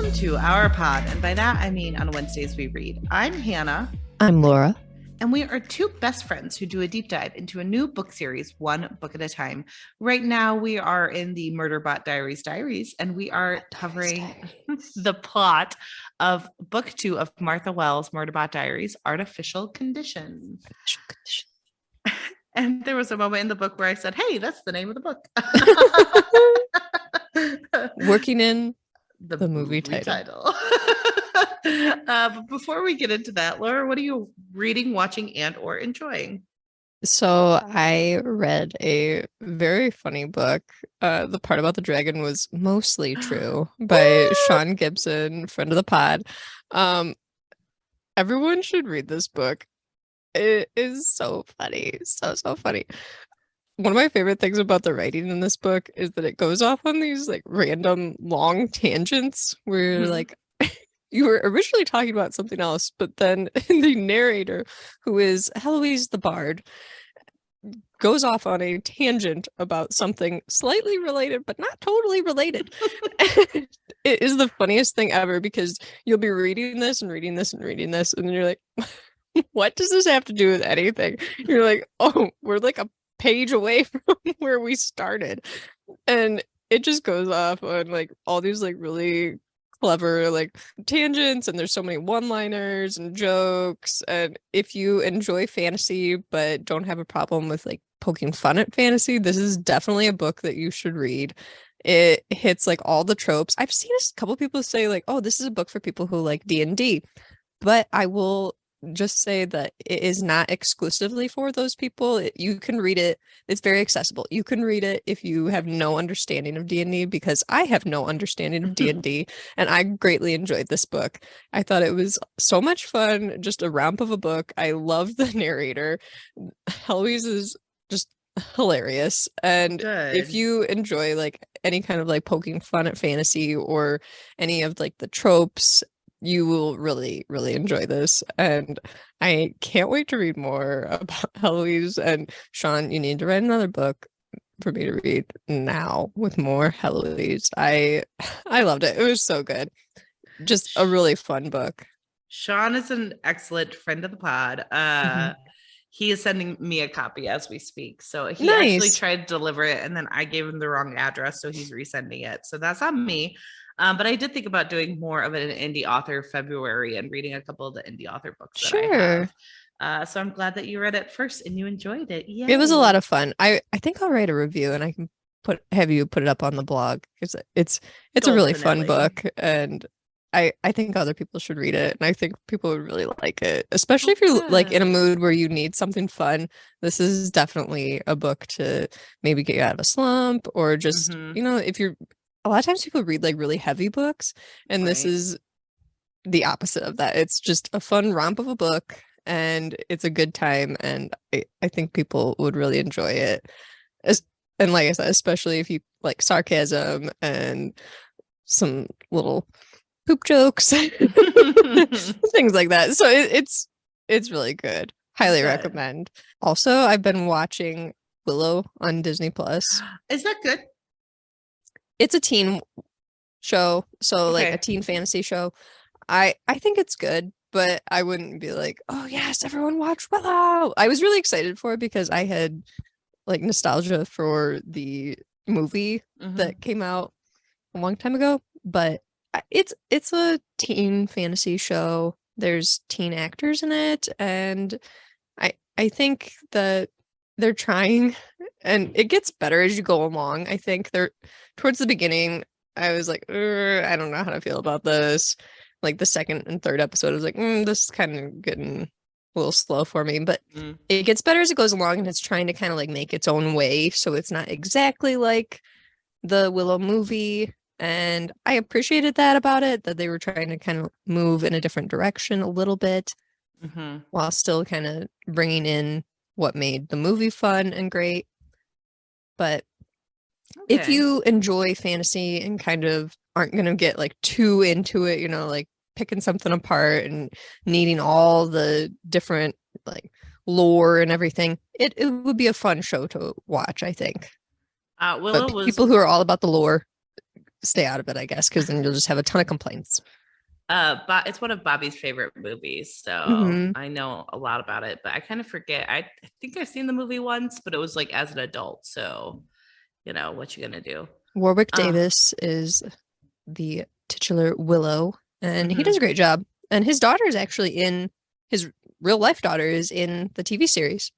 Welcome to our pod, and by that I mean on Wednesdays we read. I'm Hannah. I'm Laura. And we are two best friends who do a deep dive into a new book series, one book at a time. Right now we are in the Murderbot Diaries, and we are covering the plot of book 2 of Martha Wells' Murderbot Diaries, Artificial Condition. And there was a moment in the book where I said, hey, that's the name of the book. Working in the movie title. But before we get into that, Laura, what are you reading, watching, and or enjoying? So I read a very funny book. The part about the dragon was mostly true by Sean Gibson, friend of the pod. Everyone should read this book. It is so funny. So funny. One of my favorite things about the writing in this book is that it goes off on these like random long tangents where like you were originally talking about something else, but then the narrator, who is Heloise the Bard, goes off on a tangent about something slightly related, but not totally related. It is the funniest thing ever because you'll be reading this and reading this and reading this, and then you're like, what does this have to do with anything? You're like, oh, we're like a page away from where we started. And it just goes off on like all these like really clever like tangents, and there's so many one-liners and jokes. And if you enjoy fantasy but don't have a problem with like poking fun at fantasy, this is definitely a book that you should read. It hits like all the tropes. I've seen a couple people say like, oh, this is a book for people who like D&D, but I will just say that it is not exclusively for those people. You can read it. It's very accessible. You can read it if you have no understanding of D&D, because I have no understanding of D&D, and I greatly enjoyed this book. I thought it was so much fun, just a romp of a book. I love the narrator. Heloise is just hilarious. And if you enjoy like any kind of like poking fun at fantasy or any of like the tropes, you will really, really enjoy this. And I can't wait to read more about Heloise. And Sean, you need to write another book for me to read now with more Heloise. I loved it. It was so good. Just a really fun book. Sean is an excellent friend of the pod. He is sending me a copy as we speak. So he actually tried to deliver it, and then I gave him the wrong address, so he's resending it. So that's on me. But I did think about doing more of an indie author February and reading a couple of the indie author books that I have. So I'm glad that you read it first and you enjoyed it. Yeah, it was a lot of fun. I think I'll write a review and I can have you put it up on the blog, because it's a really fun book, and I think other people should read it, and I think people would really like it, especially if you're like in a mood where you need something fun. This is definitely a book to maybe get you out of a slump, or just if you're. A lot of times people read like really heavy books, and this is the opposite of that. It's just a fun romp of a book, and it's a good time, and I think people would really enjoy it. And like I said, especially if you like sarcasm and some little poop jokes, things like that. So it's really good. Highly recommend. Also, I've been watching Willow on Disney Plus. Is that good? It's a teen show, so like a teen fantasy show. I think it's good, but I wouldn't be like, oh yes, everyone watch Willow. I was really excited for it because I had like nostalgia for the movie that came out a long time ago. But it's a teen fantasy show. There's teen actors in it, and I think that they're trying, and it gets better as you go along. I think they're towards the beginning, I was like, I don't know how to feel about this. Like the second and third episode, I was like, this is kind of getting a little slow for me. But it gets better as it goes along, and it's trying to kind of like make its own way. So it's not exactly like the Willow movie. And I appreciated that about it, that they were trying to kind of move in a different direction a little bit, while still kind of bringing in what made the movie fun and great. But if you enjoy fantasy and kind of aren't going to get like too into it, like picking something apart and needing all the different like lore and everything, it would be a fun show to watch, I think. Willow was people who are all about the lore, stay out of it, I guess, because then you'll just have a ton of complaints. But it's one of Bobby's favorite movies, so I know a lot about it, but I kind of forget. I think I've seen the movie once, but it was like as an adult, so what you gonna do. Warwick Davis is the titular Willow, and he does a great job. And his daughter is actually his real life daughter is in the TV series,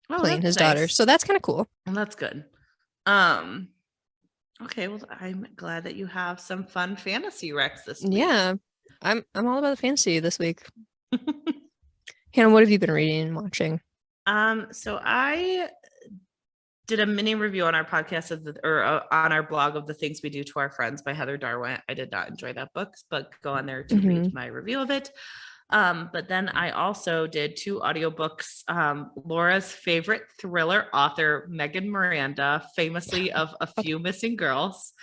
playing his daughter. So that's kind of cool. Well, that's good. Okay, well, I'm glad that you have some fun fantasy recs this week. Yeah, I'm all about the fantasy this week. Hannah, what have you been reading and watching? So I did a mini review on our podcast on our blog of The Things We Do to Our Friends by Heather Darwin. I did not enjoy that book, but go on there to read my review of it. But then I also did 2 audiobooks. Laura's favorite thriller author, Megan Miranda, famously of A Few Missing Girls.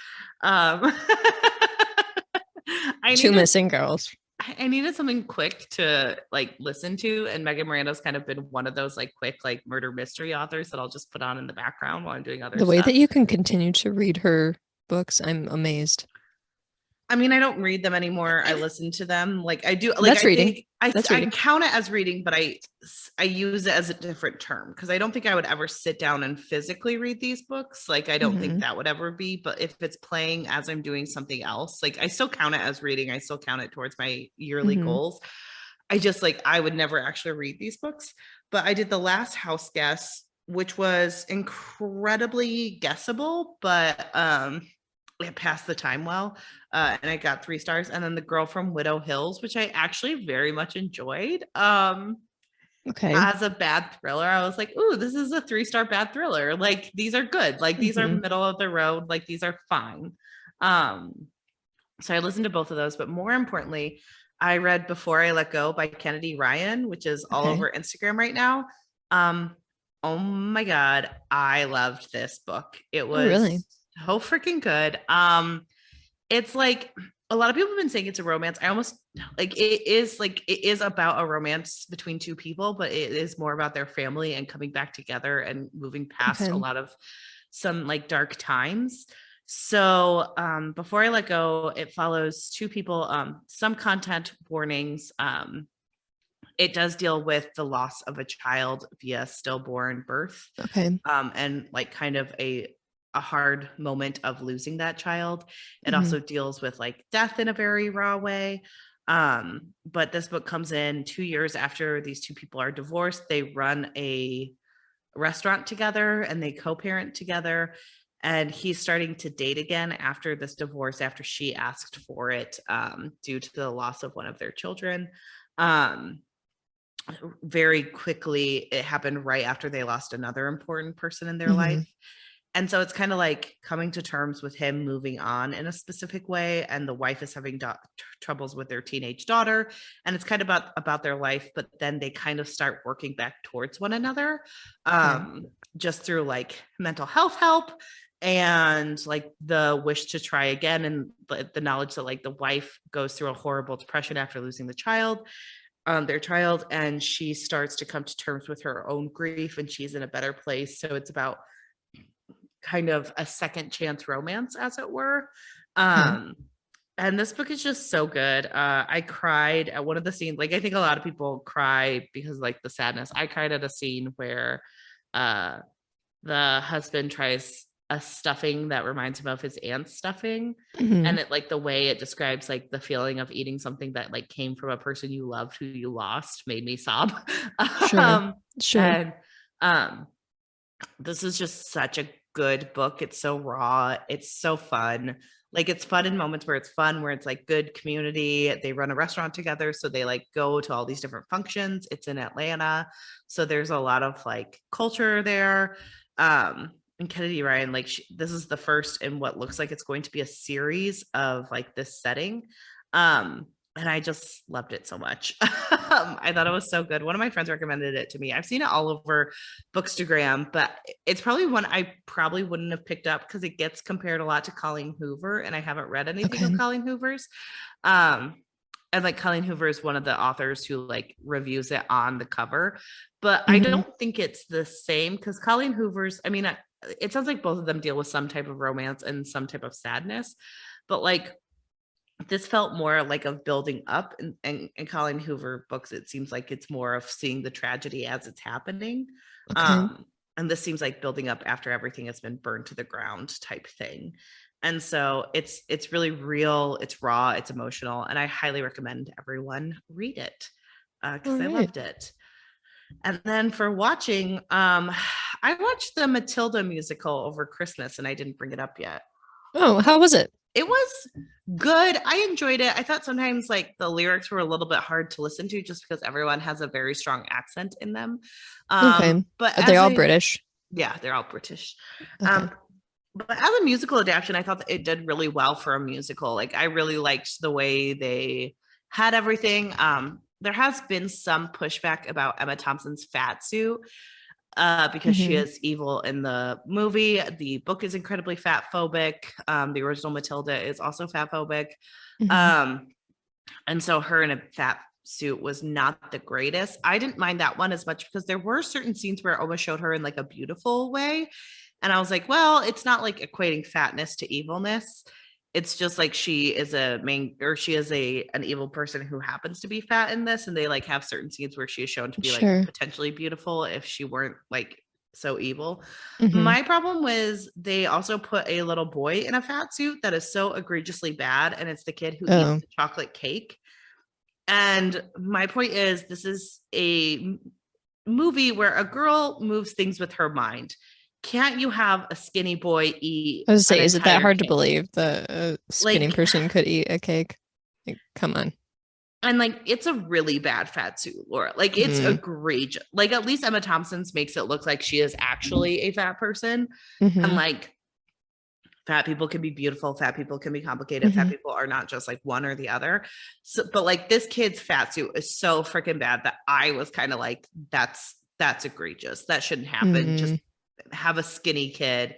Two Missing Girls. I needed something quick to listen to, and Megan Miranda's kind of been one of those quick murder mystery authors that I'll just put on in the background while I'm doing other stuff. The way that you can continue to read her books, I'm amazed. I mean, I don't read them anymore. I listen to them. I do. That's reading. I count it as reading, but I use it as a different term because I don't think I would ever sit down and physically read these books. I don't think that would ever be. But if it's playing as I'm doing something else, I still count it as reading. I still count it towards my yearly goals. I just I would never actually read these books. But I did The Last House Guest, which was incredibly guessable, but it passed the time well, and I got 3 stars. And then The Girl from Widow Hills, which I actually very much enjoyed. Okay. As a bad thriller, I was like, ooh, this is a 3-star bad thriller. These are good. These are middle of the road. These are fine. So I listened to both of those, but more importantly, I read Before I Let Go by Kennedy Ryan, which is all over Instagram right now. Oh my God, I loved this book. It was really so freaking good. It's a lot of people have been saying it's a romance. I almost it is about a romance between 2 people, but it is more about their family and coming back together and moving past a lot of some dark times. So Before I Let Go, it follows 2 people, some content warnings. It does deal with the loss of a child via stillborn birth. Okay. And kind of a hard moment of losing that child. It also deals with death in a very raw way. But this book comes in 2 years after these 2 people are divorced. They run a restaurant together and they co-parent together. And he's starting to date again after this divorce, after she asked for it, due to the loss of one of their children. Very quickly, it happened right after they lost another important person in their life. And so it's kind of coming to terms with him moving on in a specific way. And the wife is having troubles with their teenage daughter. And it's kind of about their life, but then they kind of start working back towards one another, just through mental health help and the wish to try again. And the knowledge that the wife goes through a horrible depression after losing their child. And she starts to come to terms with her own grief, and she's in a better place. So it's about kind of a second chance romance, as it were. And this book is just so good. I cried at one of the scenes. I think a lot of people cry because the sadness. I cried at a scene where the husband tries a stuffing that reminds him of his aunt's stuffing, and it the way it describes the feeling of eating something that came from a person you loved who you lost made me sob. Sure. And this is just such a good book. It's so raw. It's so fun. It's fun in moments where it's fun, where it's good community. They run a restaurant together, so they go to all these different functions. It's in Atlanta, so there's a lot of culture there. And Kennedy Ryan, this is the first in what looks like it's going to be a series of this setting. And I just loved it so much. I thought it was so good. One of my friends recommended it to me. I've seen it all over Bookstagram, but it's probably one I probably wouldn't have picked up because it gets compared a lot to Colleen Hoover, and I haven't read anything of Colleen Hoover's. And Colleen Hoover is one of the authors who reviews it on the cover, but I don't think it's the same because Colleen Hoover's, it sounds like both of them deal with some type of romance and some type of sadness. but like this felt more like of building up, and Colleen Hoover books, it seems like it's more of seeing the tragedy as it's happening. Okay. And this seems like building up after everything has been burned to the ground type thing. And so it's really real, it's raw, it's emotional, and I highly recommend everyone read it because I loved it. And then for watching, I watched the Matilda musical over Christmas, and I didn't bring it up yet. Oh, how was it? It was good. I enjoyed it. I thought sometimes like the lyrics were a little bit hard to listen to just because everyone has a very strong accent in them. Okay. But are they all British? Yeah, they're all British. Okay. But as a musical adaptation, I thought that it did really well for a musical. Like I really liked the way they had everything. There has been some pushback about Emma Thompson's fat suit because she is evil in the movie. The book is incredibly fat phobic. The original Matilda is also fat phobic. And so her in a fat suit was not the greatest. I didn't mind that one as much because there were certain scenes where it almost showed her in like a beautiful way. And I was like, well, it's not like equating fatness to evilness. It's just like she is an evil person who happens to be fat in this. And they like have certain scenes where she is shown to be like potentially beautiful if she weren't like so evil. My problem was they also put a little boy in a fat suit that is so egregiously bad. And it's the kid who eats the chocolate cake. And my point is, this is a movie where a girl moves things with her mind. Can't you have a skinny boy eat? I was say, is it that hard to believe that a skinny person could eat a cake? Like, come on. And like, it's a really bad fat suit, Laura. Like, it's egregious. Like, at least Emma Thompson's makes it look like she is actually a fat person. And like, fat people can be beautiful. Fat people can be complicated. Fat people are not just like one or the other. So, but like this kid's fat suit is so freaking bad that I was kind of like, that's egregious. That shouldn't happen. Just have a skinny kid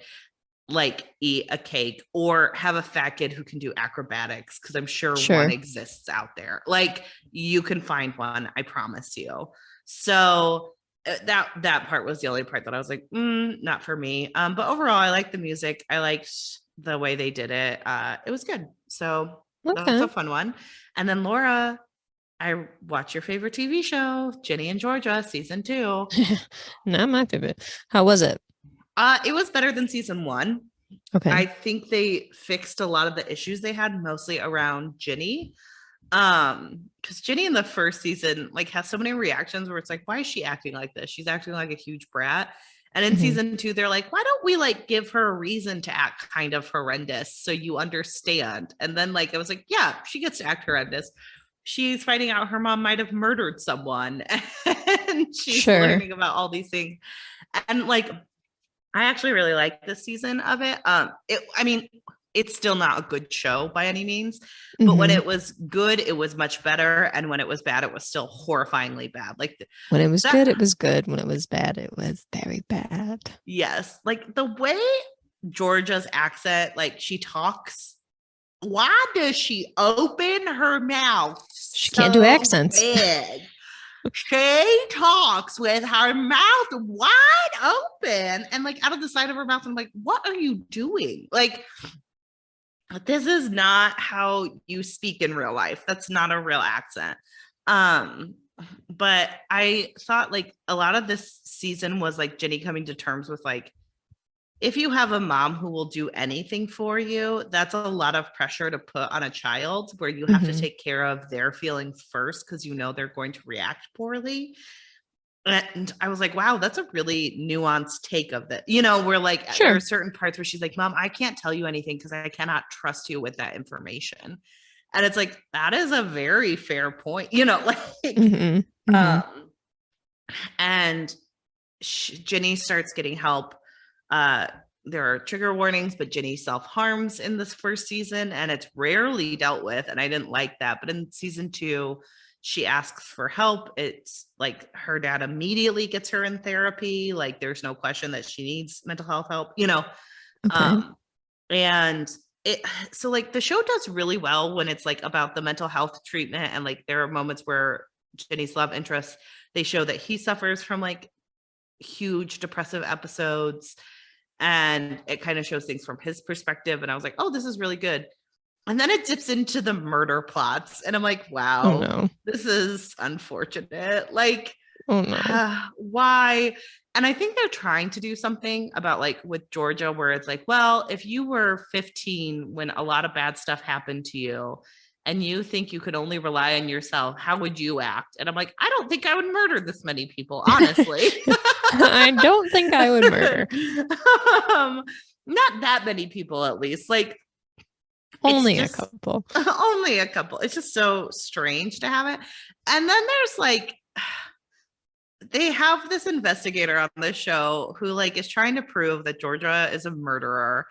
like eat a cake, or have a fat kid who can do acrobatics, because I'm sure one exists out there. Like you can find one, I promise you. So that part was the only part that I was like, not for me. But overall, I liked the music. I liked the way they did it. It was good. So that was a fun one. And then Laura, I watched your favorite TV show, Ginny and Georgia, season 2. Not my favorite. How was it? It was better than season 1. Okay. I think they fixed a lot of the issues they had, mostly around Ginny. Because Ginny in the first season like has so many reactions where it's like, why is she acting like this? She's acting like a huge brat. And in season 2, they're like, why don't we like give her a reason to act kind of horrendous so you understand? And then like I was like, yeah, she gets to act horrendous. She's finding out her mom might have murdered someone, and she's learning about all these things. And like, I actually really like this season of it. I mean, it's still not a good show by any means, but when it was good, it was much better. And when it was bad, it was still horrifyingly bad. Like when it was good, it was good. When it was bad, it was very bad. Yes. Like the way Georgia's accent, like she talks, why does she open her mouth? She can't do accents. She talks with her mouth wide open and like out of the side of her mouth. I'm like, what are you doing? Like, this is not how you speak in real life. That's not a real accent. But I thought like a lot of this season was like Ginny coming to terms with like, if you have a mom who will do anything for you, that's a lot of pressure to put on a child, where you have to take care of their feelings first because you know they're going to react poorly. And I was like, wow, that's a really nuanced take of that. You know, we're like, there are certain parts where she's like, Mom, I can't tell you anything because I cannot trust you with that information. And it's like, that is a very fair point, you know, like, and Ginny starts getting help. There are trigger warnings, but Ginny self-harms in this first season, and it's rarely dealt with. And I didn't like that. But in season 2, she asks for help. It's like her dad immediately gets her in therapy. Like there's no question that she needs mental health help, you know? And so like the show does really well when it's like about the mental health treatment. And like, there are moments where Ginny's love interest, they show that he suffers from like huge depressive episodes, and it kind of shows things from his perspective. And I was like, oh, this is really good. And then it dips into the murder plots. And I'm like, wow, oh, no. this is unfortunate. Like, oh no. why? And I think they're trying to do something about like with Georgia, where it's like, well, if you were 15 when a lot of bad stuff happened to you and you think you could only rely on yourself, how would you act? And I'm like, I don't think I would murder this many people, honestly. I don't think I would murder. Not that many people, at least. Like, only a couple. Only a couple. It's just so strange to have it. And then there's like, they have this investigator on the show who like is trying to prove that Georgia is a murderer.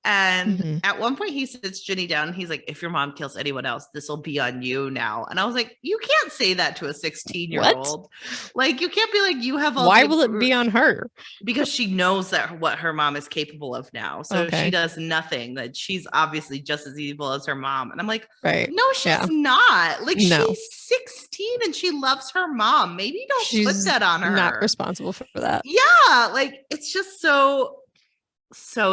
And at one point he sits Ginny down and he's like, if your mom kills anyone else, this will be on you now. And I was like, you can't say that to a 16-year-old. Like, you can't be like, you have all. Why will it be on her? Because she knows that what her mom is capable of now. So she does nothing, that she's obviously just as evil as her mom. And I'm like, no, she's not. Like, she's 16 and she loves her mom. Maybe don't put that on her. Not responsible for that. Yeah. Like, it's just so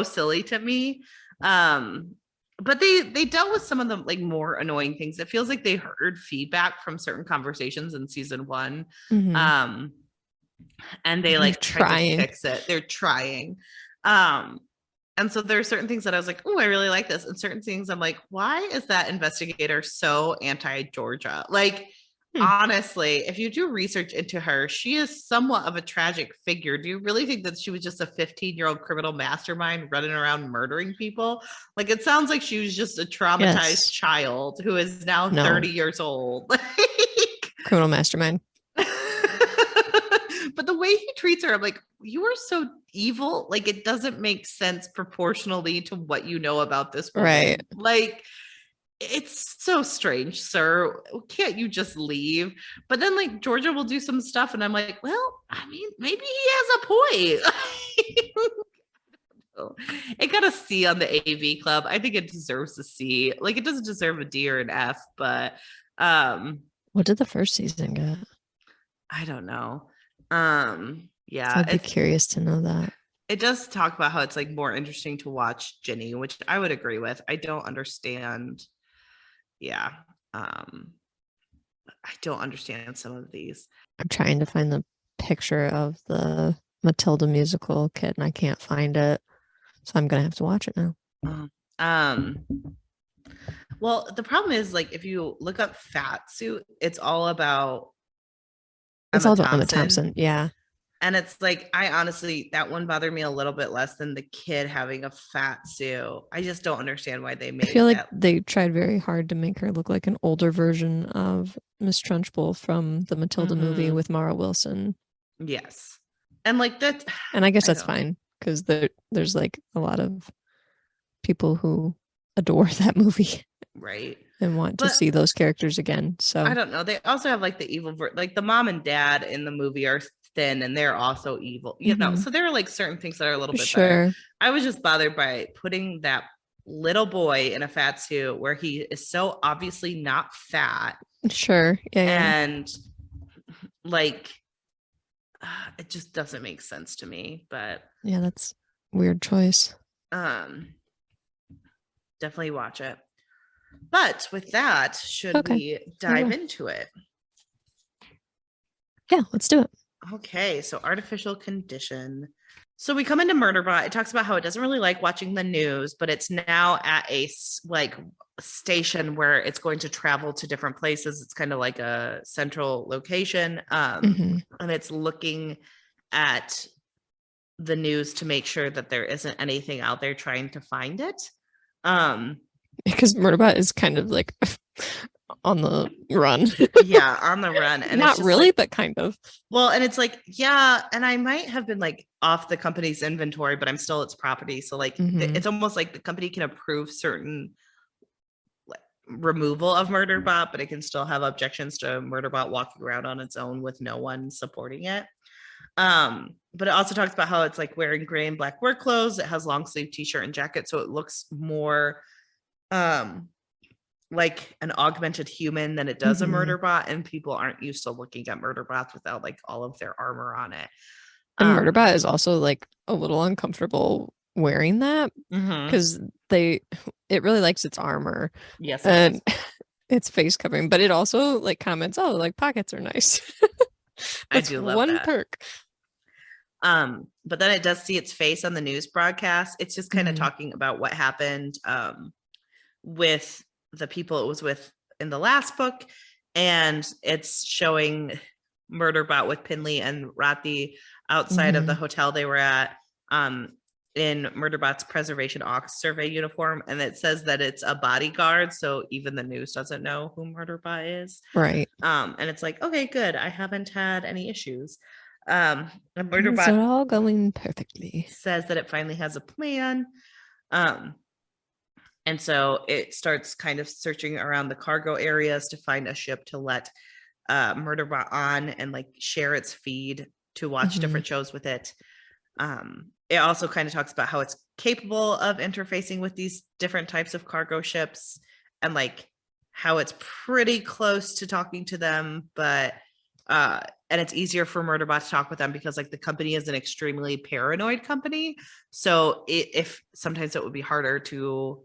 silly to me. But they dealt with some of the like more annoying things. It feels like they heard feedback from certain conversations in season 1. And they like tried to fix it. They're trying. And so there are certain things that I was like, oh, I really like this. And certain things I'm like, why is that investigator so anti-Georgia? Like, honestly, if you do research into her, she is somewhat of a tragic figure. Do you really think that she was just a 15-year-old criminal mastermind running around murdering people? Like, it sounds like she was just a traumatized child who is now 30 years old. Criminal mastermind. But the way he treats her, I'm like, you are so evil. Like, it doesn't make sense proportionally to what you know about this woman. Right. Like, it's so strange, sir. Can't you just leave? But then like Georgia will do some stuff and I'm like, well, I mean, maybe he has a point. It got a C on the AV Club. I think it deserves a C. Like, it doesn't deserve a D or an F, but what did the first season get? I don't know. Yeah, I'd be curious to know that. It does talk about how it's like more interesting to watch Ginny, which I would agree with. I don't understand. Yeah. I don't understand some of these. I'm trying to find the picture of the Matilda musical kid and I can't find it. So I'm going to have to watch it now. Well, the problem is like, if you look up fat suit, it's all about Emma Thompson. Yeah. And it's like, I honestly, that one bothered me a little bit less than the kid having a fat suit. I just don't understand why they made it. I feel like they tried very hard to make her look like an older version of Miss Trunchbull from the Matilda movie with Mara Wilson. Yes. And like that. And I guess that's fine because there's like a lot of people who adore that movie. Right. And want to see those characters again. So I don't know. They also have like the evil, like the mom and dad in the movie are thin and they're also evil, you know. So there are like certain things that are a little bit better. I was just bothered by putting that little boy in a fat suit where he is so obviously not fat. And like it just doesn't make sense to me. But yeah, that's a weird choice. Definitely watch it. But with that, should we dive into it? Yeah, let's do it. Okay, so artificial condition. So we come into Murderbot. It talks about how it doesn't really like watching the news, but it's now at a like station where it's going to travel to different places. It's kind of like a central location, and it's looking at the news to make sure that there isn't anything out there trying to find it. Because Murderbot is kind of like on the run. Yeah, on the run. And not really, like, but kind of. Well, and it's like, yeah, and I might have been like off the company's inventory, but I'm still its property. So like it's almost like the company can approve certain like, removal of Murderbot, but it can still have objections to Murderbot walking around on its own with no one supporting it. But it also talks about how it's like wearing gray and black work clothes. It has long sleeve t-shirt and jacket, so it looks more like an augmented human than it does a Murderbot, and people aren't used to looking at Murderbots without like all of their armor on it. And Murderbot is also like a little uncomfortable wearing that because it it really likes its armor. Yes, and its face covering, but it also like comments, oh, like pockets are nice. I That's do love one that. perk. But then it does see its face on the news broadcast. It's just kind of talking about what happened with the people it was with in the last book, and it's showing Murderbot with Pinley and Rati outside of the hotel they were at in Murderbot's preservation ox survey uniform, and it says that it's a bodyguard, so even the news doesn't know who Murderbot is. Right. And it's like, okay, good. I haven't had any issues. And Things are all going perfectly. Says that it finally has a plan. And so it starts kind of searching around the cargo areas to find a ship to let Murderbot on and like share its feed to watch different shows with it. It also kind of talks about how it's capable of interfacing with these different types of cargo ships and like how it's pretty close to talking to them, but and it's easier for Murderbot to talk with them because like the company is an extremely paranoid company. So if sometimes it would be harder to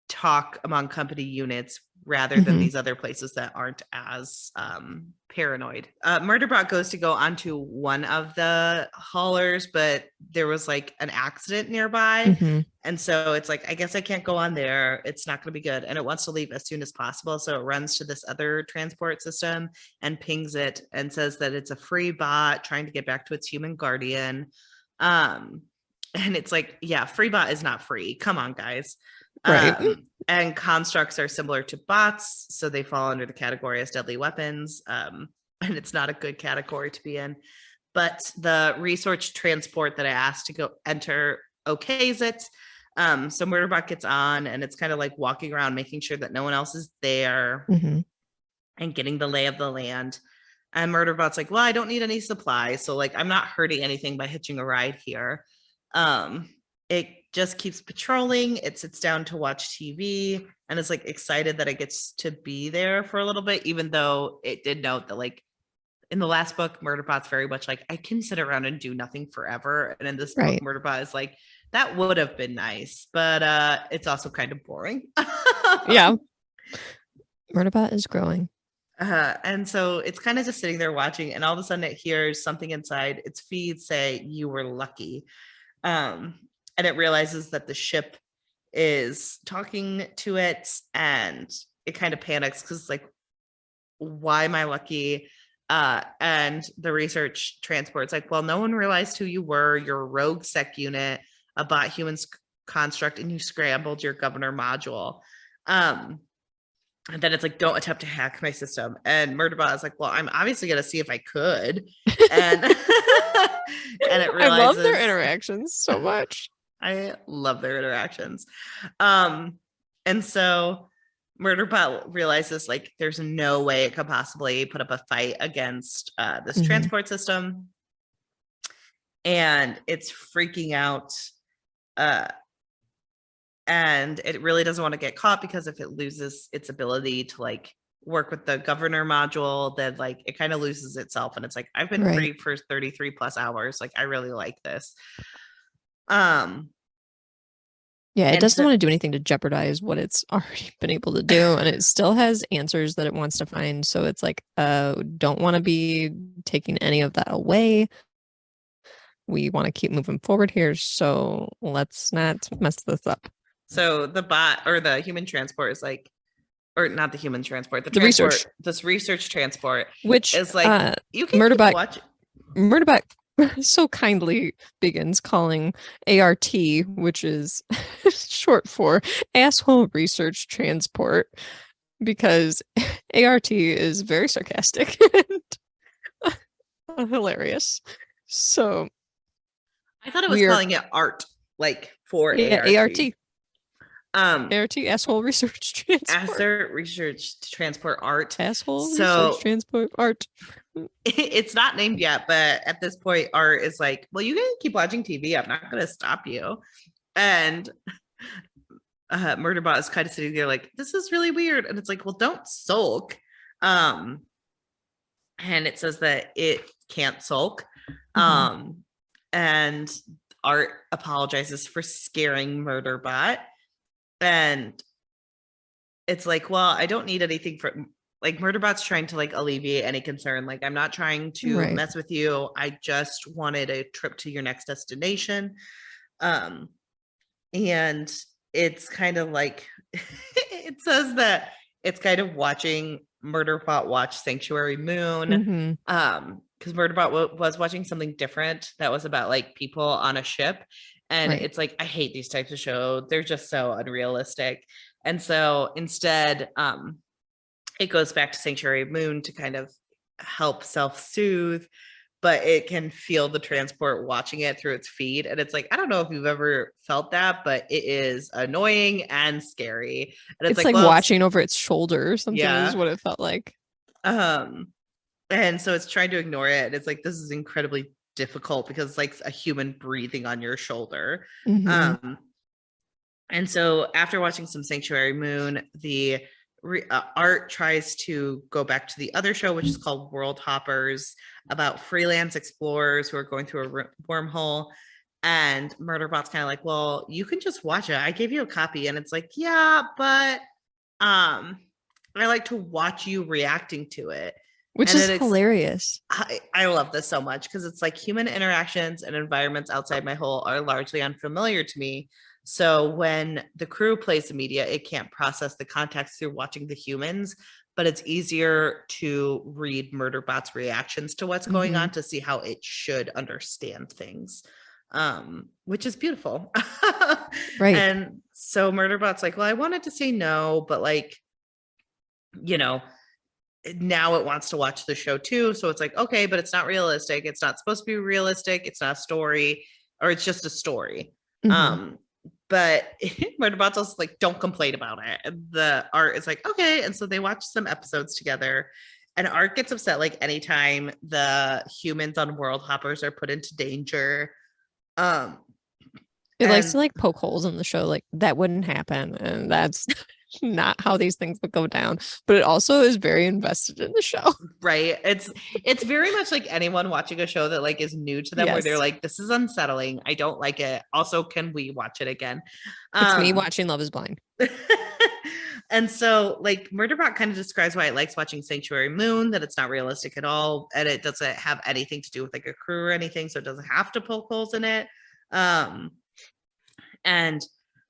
talk among company units rather than these other places that aren't as paranoid. Murderbot goes to go onto one of the haulers, but there was like an accident nearby. And so it's like, I guess I can't go on there. It's not going to be good. And it wants to leave as soon as possible. So it runs to this other transport system and pings it and says that it's a free bot trying to get back to its human guardian. And it's like, yeah, free bot is not free. Come on, guys. Right. And constructs are similar to bots, so they fall under the category as deadly weapons. And it's not a good category to be in. But the research transport that I asked to go enter okays it. So Murderbot gets on, and it's kind of like walking around, making sure that no one else is there and getting the lay of the land. And Murderbot's like, well, I don't need any supplies, so like I'm not hurting anything by hitching a ride here. It just keeps patrolling. It sits down to watch TV and is like excited that it gets to be there for a little bit, even though it did note that like in the last book, Murderbot's very much like, I can sit around and do nothing forever. And in this book, Murderbot is like, that would have been nice, but it's also kind of boring. Yeah. Murderbot is growing. And so it's kind of just sitting there watching, and all of a sudden it hears something inside its feed say, you were lucky. And it realizes that the ship is talking to it, and it kind of panics because it's like, why am I lucky? And the research transport's like, well, no one realized who you were. You're a rogue sec unit, a bot human construct, and you scrambled your governor module. And then it's like, don't attempt to hack my system. And Murderbot is like, well, I'm obviously going to see if I could. And, and it realizes, I love their interactions so much. I love their interactions. And so Murderbot realizes like there's no way it could possibly put up a fight against this transport system. And it's freaking out. And it really doesn't want to get caught, because if it loses its ability to like work with the governor module, then like it kind of loses itself. And it's like, I've been free for 33 plus hours. Like I really like this. Yeah, it doesn't want to do anything to jeopardize what it's already been able to do, and it still has answers that it wants to find. So it's like, don't want to be taking any of that away. We want to keep moving forward here, so let's not mess this up. So the bot or the human transport is like, or not the human transport, the research, this research transport, which is like, you can Murderbot, keep watching. Murderbot so kindly begins calling ART, which is short for asshole research transport, because ART is very sarcastic and hilarious. So I thought it was calling it art, like for ART. ART, asshole research transport. Asshole research transport art. Asshole research transport art. It's not named yet, but at this point, Art is like, well, you can keep watching TV. I'm not going to stop you. And Murderbot is kind of sitting there like, this is really weird. And it's like, well, don't sulk. And it says that it can't sulk. And Art apologizes for scaring Murderbot. And it's like, well, I don't need anything for like Murderbot's trying to like alleviate any concern. Like, I'm not trying to mess with you. I just wanted a trip to your next destination. And it's kind of like it says that it's kind of watching Murderbot watch Sanctuary Moon. Because Murderbot was watching something different that was about like people on a ship. And it's like, I hate these types of shows. They're just so unrealistic. And so instead, it goes back to Sanctuary Moon to kind of help self-soothe, but it can feel the transport watching it through its feed. And it's like, I don't know if you've ever felt that, but it is annoying and scary. And it's like well, watching over its shoulder or something is what it felt like. And so it's trying to ignore it. And it's like, this is incredibly difficult because it's like a human breathing on your shoulder. And so after watching some Sanctuary Moon, the Art tries to go back to the other show, which is called World Hoppers, about freelance explorers who are going through a wormhole. And Murderbot's kind of like, well, you can just watch it. I gave you a copy. And it's like, yeah, but I like to watch you reacting to it. Which is hilarious. I love this so much because it's like human interactions and environments outside my hole are largely unfamiliar to me. So when the crew plays the media, it can't process the context through watching the humans, but it's easier to read Murderbot's reactions to what's going on to see how it should understand things, which is beautiful. And so Murderbot's like, well, I wanted to say no, but like, you know, now it wants to watch the show too. So it's like, okay, but it's not realistic. It's not supposed to be realistic. It's not a story, or it's just a story. But Murderbot's also like, don't complain about it. And the Art is like, okay. And so they watch some episodes together, and Art gets upset like anytime the humans on World Hoppers are put into danger. It likes to like poke holes in the show, like that wouldn't happen, and that's not how these things would go down. But it also is very invested in the show, right? It's very much like anyone watching a show that like is new to them, where they're like, this is unsettling, I don't like it, also can we watch it again? It's me watching Love is Blind. And so like Murderbot kind of describes why it likes watching Sanctuary Moon, that it's not realistic at all, and it doesn't have anything to do with like a crew or anything, so it doesn't have to poke holes in it. And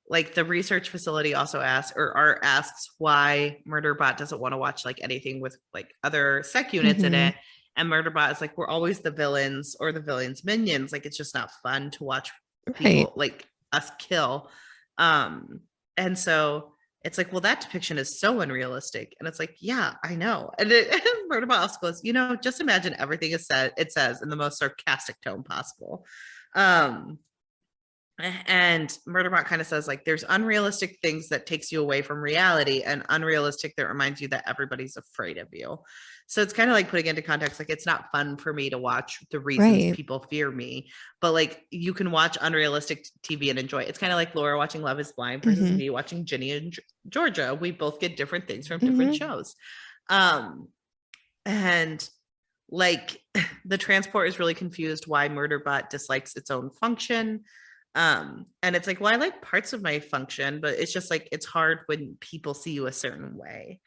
like the research facility also asks, or Art asks, why Murderbot doesn't want to watch like anything with like other sec units in it. And Murderbot is like, we're always the villains or the villains' minions. Like, it's just not fun to watch people like us kill. And so it's like, well, that depiction is so unrealistic. And it's like, yeah, I know. And Murderbot also goes, you know, just imagine everything it says in the most sarcastic tone possible. And Murderbot kind of says like, there's unrealistic things that takes you away from reality, and unrealistic that reminds you that everybody's afraid of you. So it's kind of like putting into context, like, it's not fun for me to watch the reasons people fear me, but like you can watch unrealistic TV and enjoy it. It's kind of like Laura watching Love is Blind versus me watching Ginny and Georgia. We both get different things from different shows. And like the transport is really confused why Murderbot dislikes its own function. And it's like, well, I like parts of my function, but it's just like, it's hard when people see you a certain way.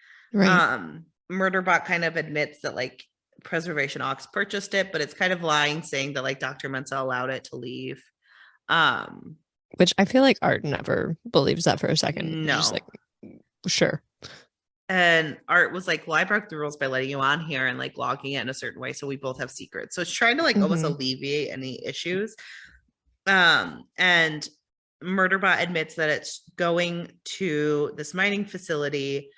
Murderbot kind of admits that like Preservation Ox purchased it, but it's kind of lying, saying that like Dr. Mensa allowed it to leave. Which I feel like Art never believes that for a second. No. Just like, sure. And Art was like, well, I broke the rules by letting you on here and like logging it in a certain way, so we both have secrets. So it's trying to like almost alleviate any issues. And Murderbot admits that it's going to this mining facility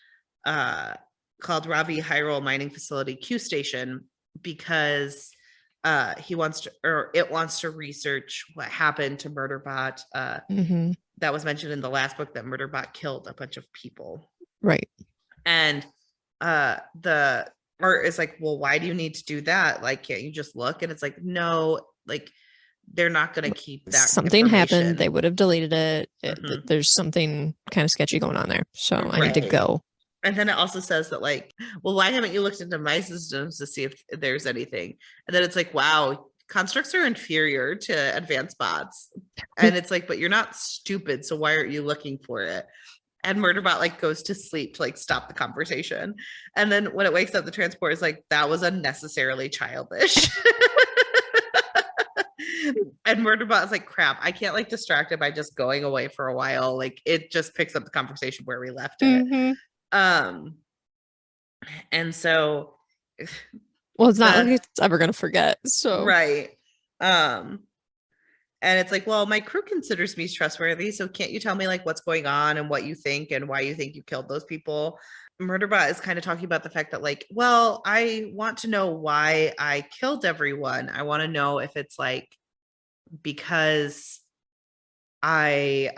called Ravi Hyrule Mining Facility Q Station because it wants to research what happened to Murderbot. That was mentioned in the last book, that Murderbot killed a bunch of people. Right. And the Art is like, well, why do you need to do that? Like, can't you just look? And it's like, no, like, they're not going to keep that. Something happened. They would have deleted it. There's something kind of sketchy going on there. So I need to go. And then it also says that like, well, why haven't you looked into my systems to see if there's anything? And then it's like, wow, constructs are inferior to advanced bots. And it's like, but you're not stupid, so why aren't you looking for it? And Murderbot like goes to sleep to like stop the conversation. And then when it wakes up, the transport is like, that was unnecessarily childish. And Murderbot is like, crap, I can't like distract it by just going away for a while. Like it just picks up the conversation where we left it. And so well, it's not like it's ever gonna forget. So right. And it's like, well, my crew considers me trustworthy, so can't you tell me like what's going on and what you think and why you think you killed those people? Murderbot is kind of talking about the fact that like, well, I want to know why I killed everyone. I want to know if it's like because I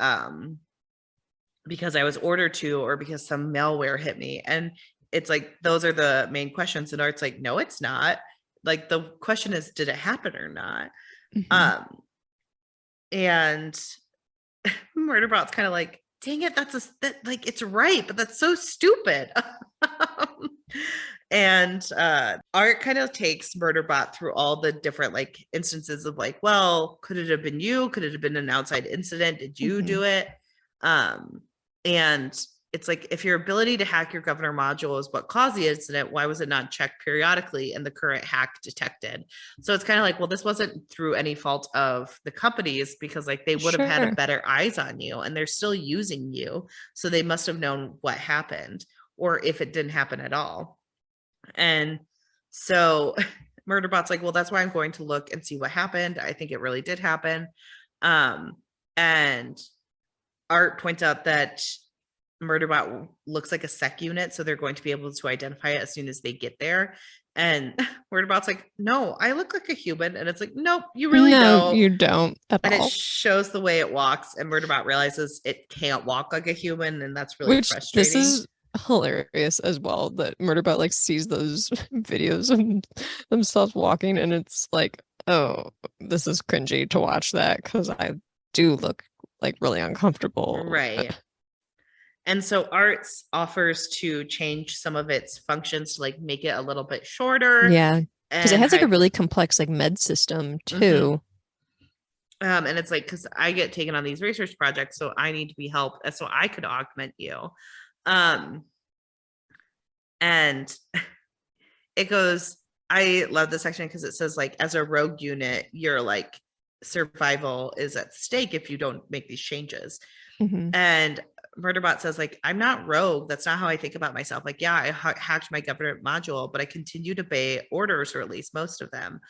was ordered to, or because some malware hit me. And it's like, those are the main questions. And Art's like, no, it's not. Like the question is, did it happen or not? And Murderbot's kind of like, dang it, that like it's right, but that's so stupid. And Art kind of takes Murderbot through all the different like instances of like, well, could it have been you? Could it have been an outside incident? Did you do it? And it's like, if your ability to hack your governor module is what caused the incident, why was it not checked periodically and the current hack detected? So it's kind of like, well, this wasn't through any fault of the companies, because like they would have had a better eyes on you and they're still using you. So they must have known what happened, or if it didn't happen at all. And so Murderbot's like, well, that's why I'm going to look and see what happened. I think it really did happen. And Art points out that Murderbot looks like a sec unit, so they're going to be able to identify it as soon as they get there. And Murderbot's like, no, I look like a human. And it's like, nope, you really don't. You don't at all. And it shows the way it walks, and Murderbot realizes it can't walk like a human, and that's really frustrating. This is hilarious as well, that Murderbot like sees those videos of themselves walking, and it's like, oh, this is cringy to watch that, because I do look like really uncomfortable. Right. And so Arts offers to change some of its functions to like make it a little bit shorter. Yeah. Because it has like a really complex like med system too. And it's like, because I get taken on these research projects, so I need to be helped, so I could augment you. And it goes, I love this section because it says like, as a rogue unit, your like survival is at stake if you don't make these changes. And Murderbot says like, I'm not rogue. That's not how I think about myself. Like, yeah, I hacked my government module, but I continue to obey orders, or at least most of them.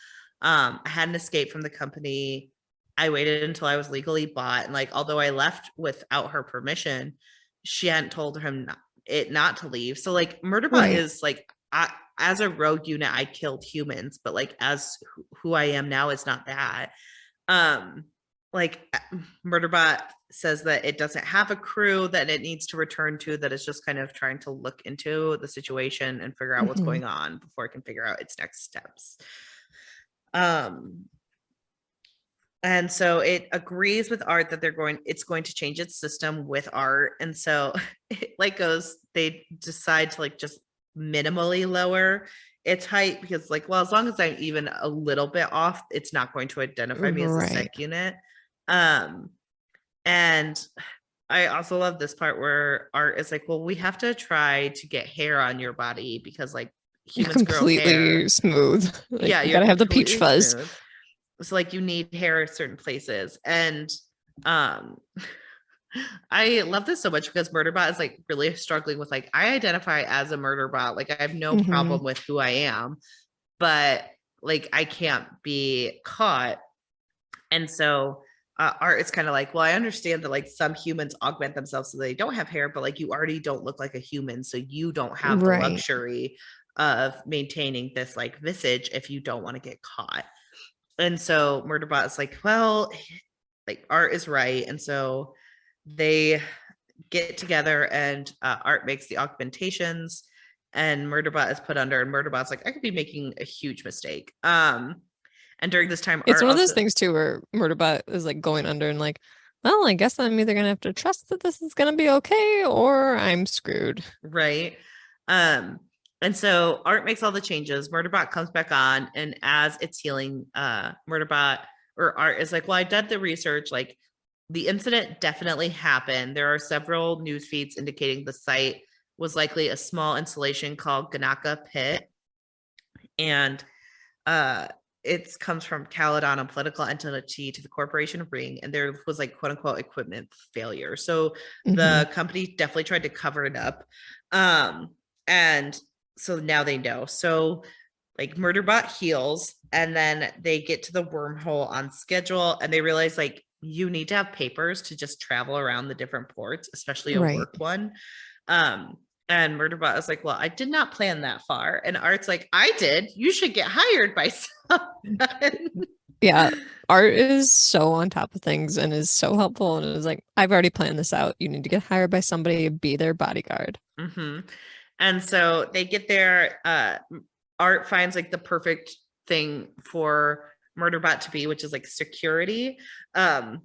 I had an escape from the company. I waited until I was legally bought. And like, although I left without her permission, she hadn't told him not to leave. So like Murderbot is like, as a rogue unit, I killed humans, but like as who I am now is not that. Like Murderbot says that it doesn't have a crew that it needs to return to, that it's just kind of trying to look into the situation and figure out what's going on before it can figure out its next steps. And so it agrees with Art that it's going to change its system with Art. And so it like they decide to like just minimally lower its height, because like, well, as long as I'm even a little bit off, it's not going to identify me as a sec unit. And I also love this part where Art is like, well, we have to try to get hair on your body, because like humans you're completely grow hair. Smooth. Like, yeah, you gotta have the peach fuzz. Smooth. So like you need hair at certain places. And I love this so much, because Murderbot is like really struggling with like, I identify as a Murderbot. Like I have no problem with who I am, but like I can't be caught. And so Art is kind of like, well, I understand that like some humans augment themselves so they don't have hair, but like you already don't look like a human, so you don't have the luxury of maintaining this like visage if you don't want to get caught. And so Murderbot is like, well, like Art is right. And so they get together, and Art makes the augmentations, and Murderbot is put under, and Murderbot's like, I could be making a huge mistake. And during this time, it's one of those things too where Murderbot is like going under and like, well, I guess I'm either gonna have to trust that this is gonna be okay, or I'm screwed. Right. And so Art makes all the changes. Murderbot comes back on, and as it's healing, Murderbot or Art is like, well, I did the research. Like, the incident definitely happened. There are several news feeds indicating the site was likely a small installation called Ganaka Pit. And it comes from Caledon, a political entity to the Corporation Ring, and there was like quote unquote equipment failure. So the company definitely tried to cover it up. And so now they know. So like Murderbot heals, and then they get to the wormhole on schedule, and they realize like you need to have papers to just travel around the different ports, especially a work one. And Murderbot is like, well, I did not plan that far. And Art's like, I did. You should get hired by someone. Yeah. Art is so on top of things and is so helpful. And is like, I've already planned this out. You need to get hired by somebody, be their bodyguard. And so they get there. Art finds like the perfect thing for Murderbot to be, which is like security. And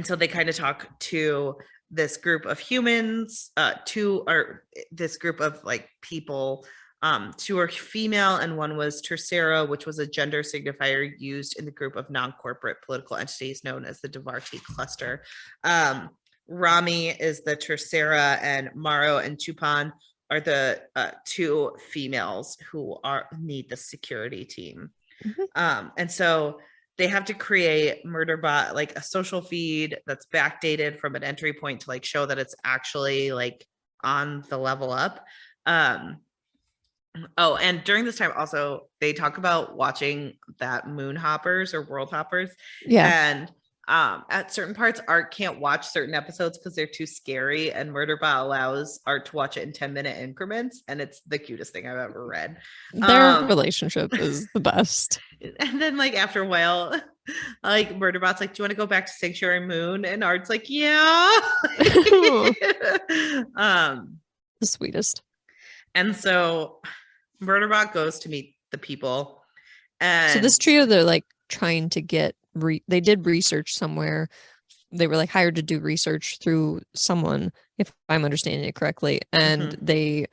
so they kind of talk to this group of humans, this group of like people. Two are female, and one was Tercera, which was a gender signifier used in the group of non-corporate political entities known as the Devarti cluster. Rami is the Tercera, and Maro and Chupan are the two females who need the security team. And so they have to create Murderbot, like a social feed that's backdated from an entry point to like show that it's actually like on the level up. Oh, and during this time also they talk about watching that Moon Hoppers or World Hoppers. And at certain parts, Art can't watch certain episodes because they're too scary, and Murderbot allows Art to watch it in 10-minute increments, and it's the cutest thing I've ever read. Their relationship is the best. And then like after a while, like Murderbot's like, do you want to go back to Sanctuary Moon? And Art's like, yeah. The sweetest. And so Murderbot goes to meet the people. And so this trio, they're like trying to get they did research somewhere. They were like hired to do research through someone, if I'm understanding it correctly, and they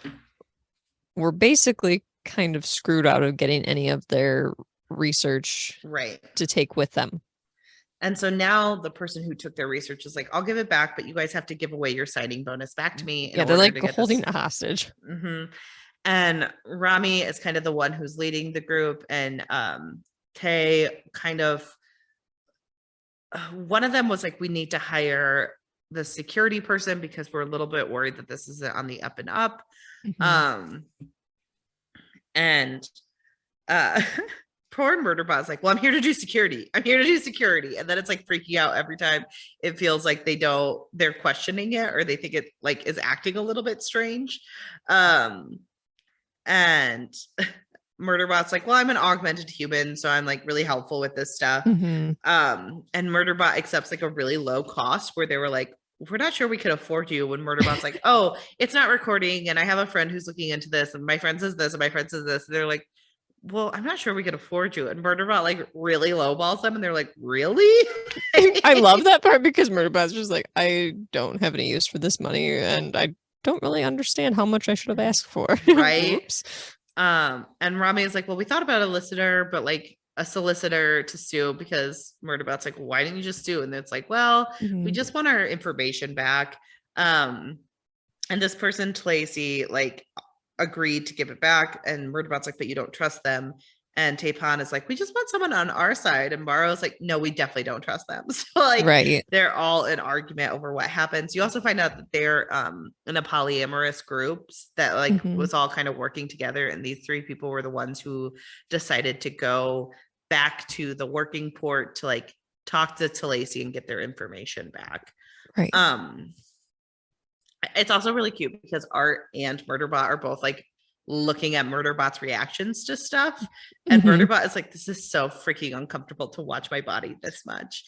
were basically kind of screwed out of getting any of their research to take with them. And so now the person who took their research is like, I'll give it back, but you guys have to give away your signing bonus back to me. Yeah, they're like holding a hostage. And Rami is kind of the one who's leading the group, and Tay kind of, one of them was like, we need to hire the security person because we're a little bit worried that this isn't on the up and up. And poor Murderbot's like, well, I'm here to do security. I'm here to do security. And then it's like freaking out every time it feels like they're questioning it, or they think it like is acting a little bit strange. And Murderbot's like, well, I'm an augmented human, so I'm like really helpful with this stuff. And Murderbot accepts like a really low cost where they were like, we're not sure we could afford you. When Murderbot's like, oh, it's not recording, and I have a friend who's looking into this, and my friend says this, and my friend says this. And they're like, well, I'm not sure we could afford you. And Murderbot like really lowballs them, and they're like, really? I love that part because Murderbot's just like, I don't have any use for this money, and I don't really understand how much I should have asked for. Right. And Rami is like, well, we thought about a listener, but like a solicitor to sue, because Murderbot's like, why didn't you just sue? And it's like, well, we just want our information back. And this person, Tlacey, like agreed to give it back, and Murderbot's like, but you don't trust them. And Tapan is like, we just want someone on our side. And Morrow's like, no, we definitely don't trust them. So like they're all in argument over what happens. You also find out that they're in a polyamorous groups that like was all kind of working together. And these three people were the ones who decided to go back to the working port to like talk to Tlacey and get their information back. It's also really cute because Art and Murderbot are both like looking at Murderbot's reactions to stuff, and Murderbot is like, this is so freaking uncomfortable to watch my body this much.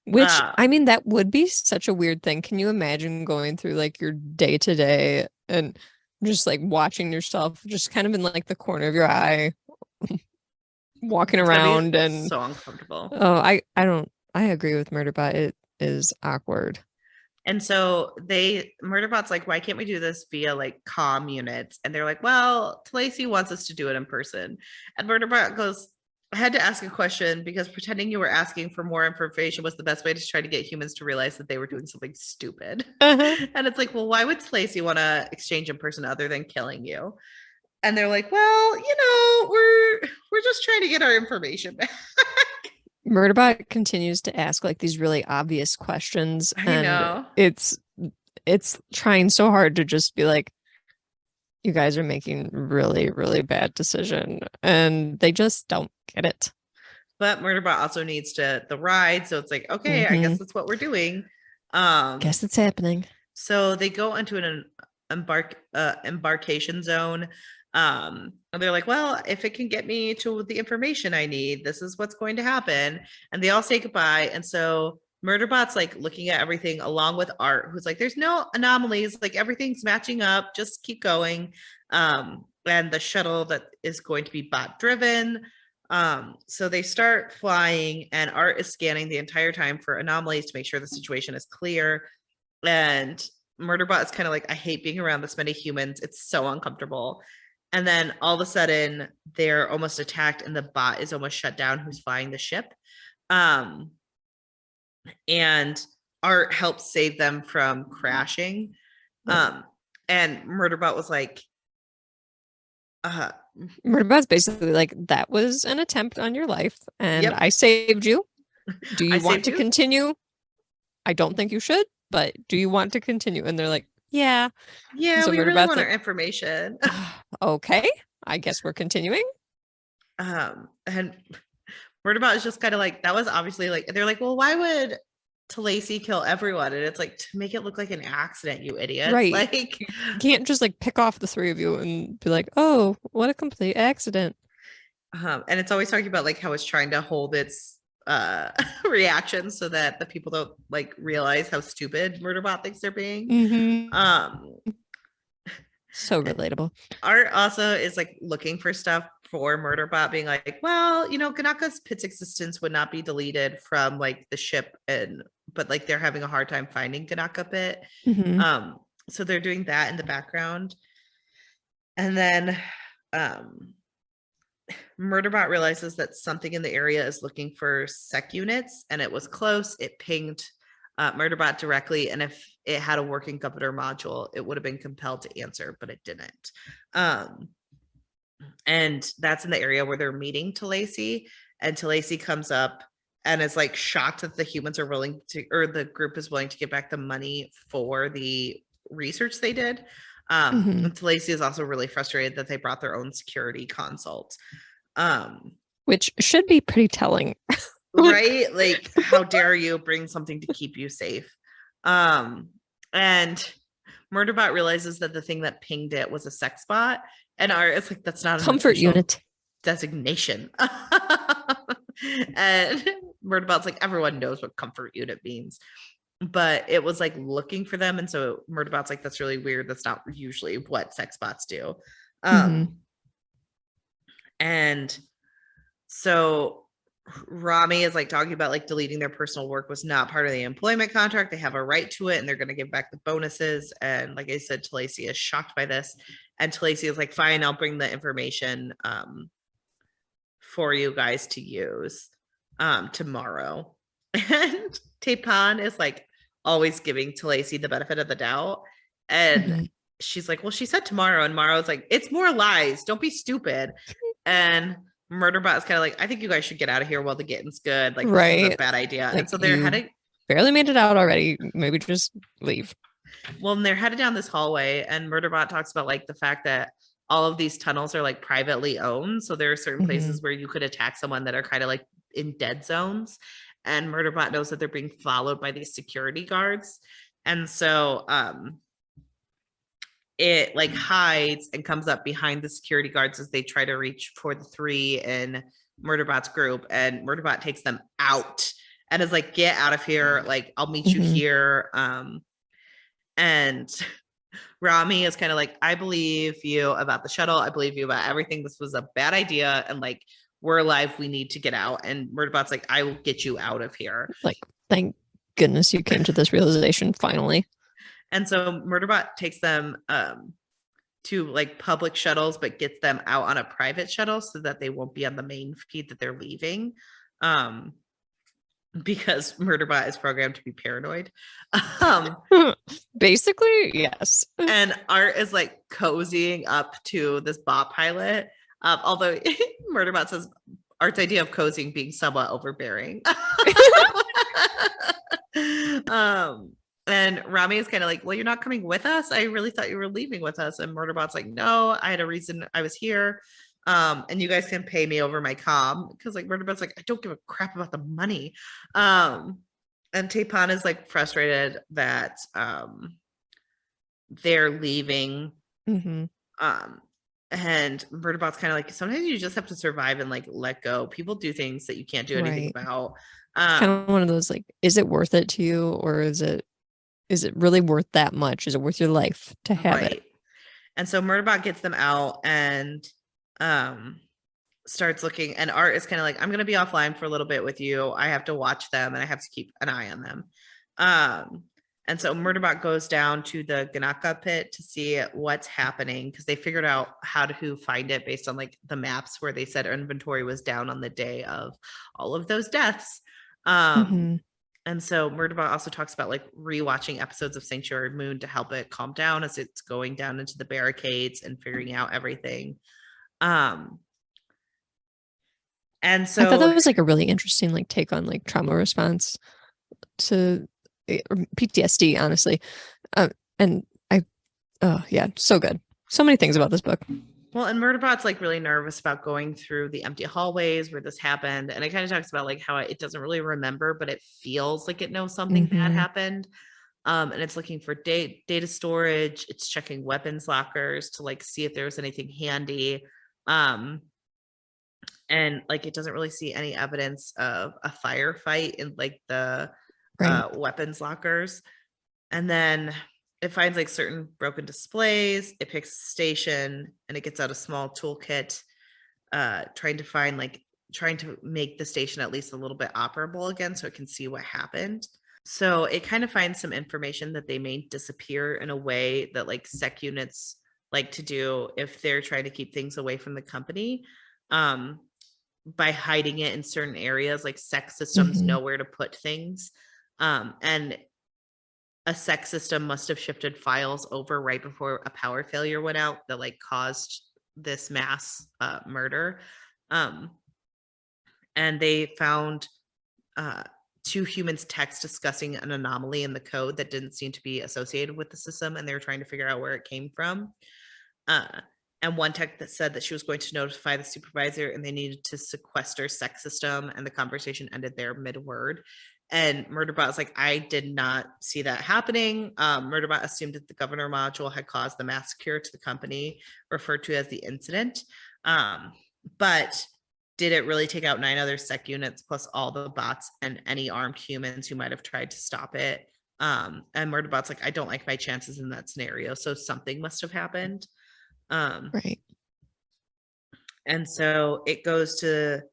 Which I mean, that would be such a weird thing. Can you imagine going through like your day to day and just like watching yourself just kind of in like the corner of your eye walking around? And so uncomfortable. I agree with Murderbot. It is awkward. And so Murderbot's like, why can't we do this via like comm units? And they're like, well, Lacey wants us to do it in person. And Murderbot goes, I had to ask a question because pretending you were asking for more information was the best way to try to get humans to realize that they were doing something stupid. And it's like, well, why would Lacey want to exchange in person other than killing you? And they're like, well, we're just trying to get our information back. Murderbot continues to ask like these really obvious questions. I know. It's trying so hard to just be like, you guys are making really, really bad decision. And they just don't get it. But Murderbot also needs the ride. So it's like, okay, I guess that's what we're doing. Guess it's happening. So they go into an embarkation zone. And they're like, well, if it can get me to the information I need, this is what's going to happen. And they all say goodbye. And so Murderbot's like looking at everything along with Art, who's like, there's no anomalies, like everything's matching up, just keep going. And the shuttle that is going to be bot driven. So they start flying, and Art is scanning the entire time for anomalies to make sure the situation is clear. And Murderbot is kind of like, I hate being around this many humans. It's so uncomfortable. And then all of a sudden they're almost attacked and the bot is almost shut down who's flying the ship. And Art helps save them from crashing. And Murderbot was like, Murderbot's basically like, that was an attempt on your life and I saved you. Do you want to continue? I don't think you should, but do you want to continue? And they're like, yeah, so we really want our information. Okay, I guess we're continuing. And Murderbot is just kind of like, that was obviously like, they're like, well, why would Lacey kill everyone? And it's like, to make it look like an accident, you idiot. Right. Like, you can't just like pick off the three of you and be like, oh, what a complete accident. And it's always talking about like how it's trying to hold its reaction so that the people don't like realize how stupid Murderbot thinks they're being. So relatable. Art also is like looking for stuff for Murderbot, being like, well, Ganaka's pit's existence would not be deleted from like the ship, but like they're having a hard time finding Ganaka pit. So they're doing that in the background. And then Murderbot realizes that something in the area is looking for sec units, and it was close. It pinged Murderbot directly, and if it had a working governor module, it would have been compelled to answer, but it didn't. And that's in the area where they're meeting Lacey, and Lacey comes up and is like shocked that the humans are willing to, or the group is willing to give back the money for the research they did. And Lacey is also really frustrated that they brought their own security consult, which should be pretty telling. Right? Like, how dare you bring something to keep you safe? And Murderbot realizes that the thing that pinged it was a sex bot, and Art is like, that's not a comfort unit designation. And Murderbot's like, everyone knows what comfort unit means, but it was like looking for them. And so Murderbot's like, that's really weird. That's not usually what sex bots do. And so Rami is like talking about like deleting their personal work was not part of the employment contract. They have a right to it, and they're going to give back the bonuses. And like I said, Lacey is shocked by this, and Lacey is like, fine, I'll bring the information for you guys to use tomorrow. And Tepan is like always giving Lacey the benefit of the doubt, and she's like, well, she said tomorrow, and Morrow's like, it's more lies, don't be stupid. And Murderbot is kind of like, I think you guys should get out of here while the getting's good. Like, right, this is a bad idea. Like, and so they're heading, barely made it out already. Maybe just leave. Well, and they're headed down this hallway, and Murderbot talks about like the fact that all of these tunnels are like privately owned. So there are certain places where you could attack someone that are kind of like in dead zones. And Murderbot knows that they're being followed by these security guards. And so it like hides and comes up behind the security guards as they try to reach for the three in Murderbot's group. And Murderbot takes them out and is like, get out of here. Like, I'll meet you here. And Rami is kind of like, I believe you about the shuttle. I believe you about everything. This was a bad idea. And like, we're alive. We need to get out. And Murderbot's like, I will get you out of here. Like, thank goodness, you came to this realization finally. And so Murderbot takes them to like public shuttles, but gets them out on a private shuttle so that they won't be on the main feed that they're leaving. Because Murderbot is programmed to be paranoid. Basically, yes. And Art is like cozying up to this bot pilot. Although Murderbot says Art's idea of cozying being somewhat overbearing. And Rami is kind of like, well, you're not coming with us? I really thought you were leaving with us. And Murderbot's like, no, I had a reason I was here. And you guys can pay me over my comm. Because like Murderbot's like, I don't give a crap about the money. And Tapan is like frustrated that they're leaving. Mm-hmm. And Murderbot's kind of like, sometimes you just have to survive and like let go. People do things that you can't do anything about. Kind of one of those like, is it worth it to you, or is it really worth that much? Is it worth your life to have it? And so Murderbot gets them out and starts looking, and Art is kind of like, I'm gonna be offline for a little bit with you. I have to watch them and I have to keep an eye on them. And so Murderbot goes down to the Ganaka pit to see what's happening, because they figured out how to find it based on like the maps where they said inventory was down on the day of all of those deaths. And so Murderbot also talks about like rewatching episodes of Sanctuary Moon to help it calm down as it's going down into the barricades and figuring out everything. And so I thought that was like a really interesting like take on like trauma response to PTSD, honestly. And yeah, so good. So many things about this book. Well, and Murderbot's like really nervous about going through the empty hallways where this happened. And it kind of talks about like how it doesn't really remember, but it feels like it knows something bad happened. And it's looking for data storage. It's checking weapons lockers to like see if there was anything handy. And like it doesn't really see any evidence of a firefight in like the weapons lockers. And then it finds like certain broken displays. It picks a station and it gets out a small toolkit, trying to make the station at least a little bit operable again so it can see what happened. So it kind of finds some information that they may disappear in a way that like sec units like to do if they're trying to keep things away from the company, by hiding it in certain areas. Like sec systems know where to put things. And a sec system must have shifted files over right before a power failure went out that like caused this mass murder. And they found 2 humans' text discussing an anomaly in the code that didn't seem to be associated with the system, and they were trying to figure out where it came from. And one tech that said that she was going to notify the supervisor and they needed to sequester sec system, and the conversation ended there mid-word. And Murderbot was like, I did not see that happening. Murderbot assumed that the governor module had caused the massacre to the company, referred to as the incident. But did it really take out 9 other sec units plus all the bots and any armed humans who might have tried to stop it? And Murderbot's like, I don't like my chances in that scenario. So something must have happened. Right. And so it goes to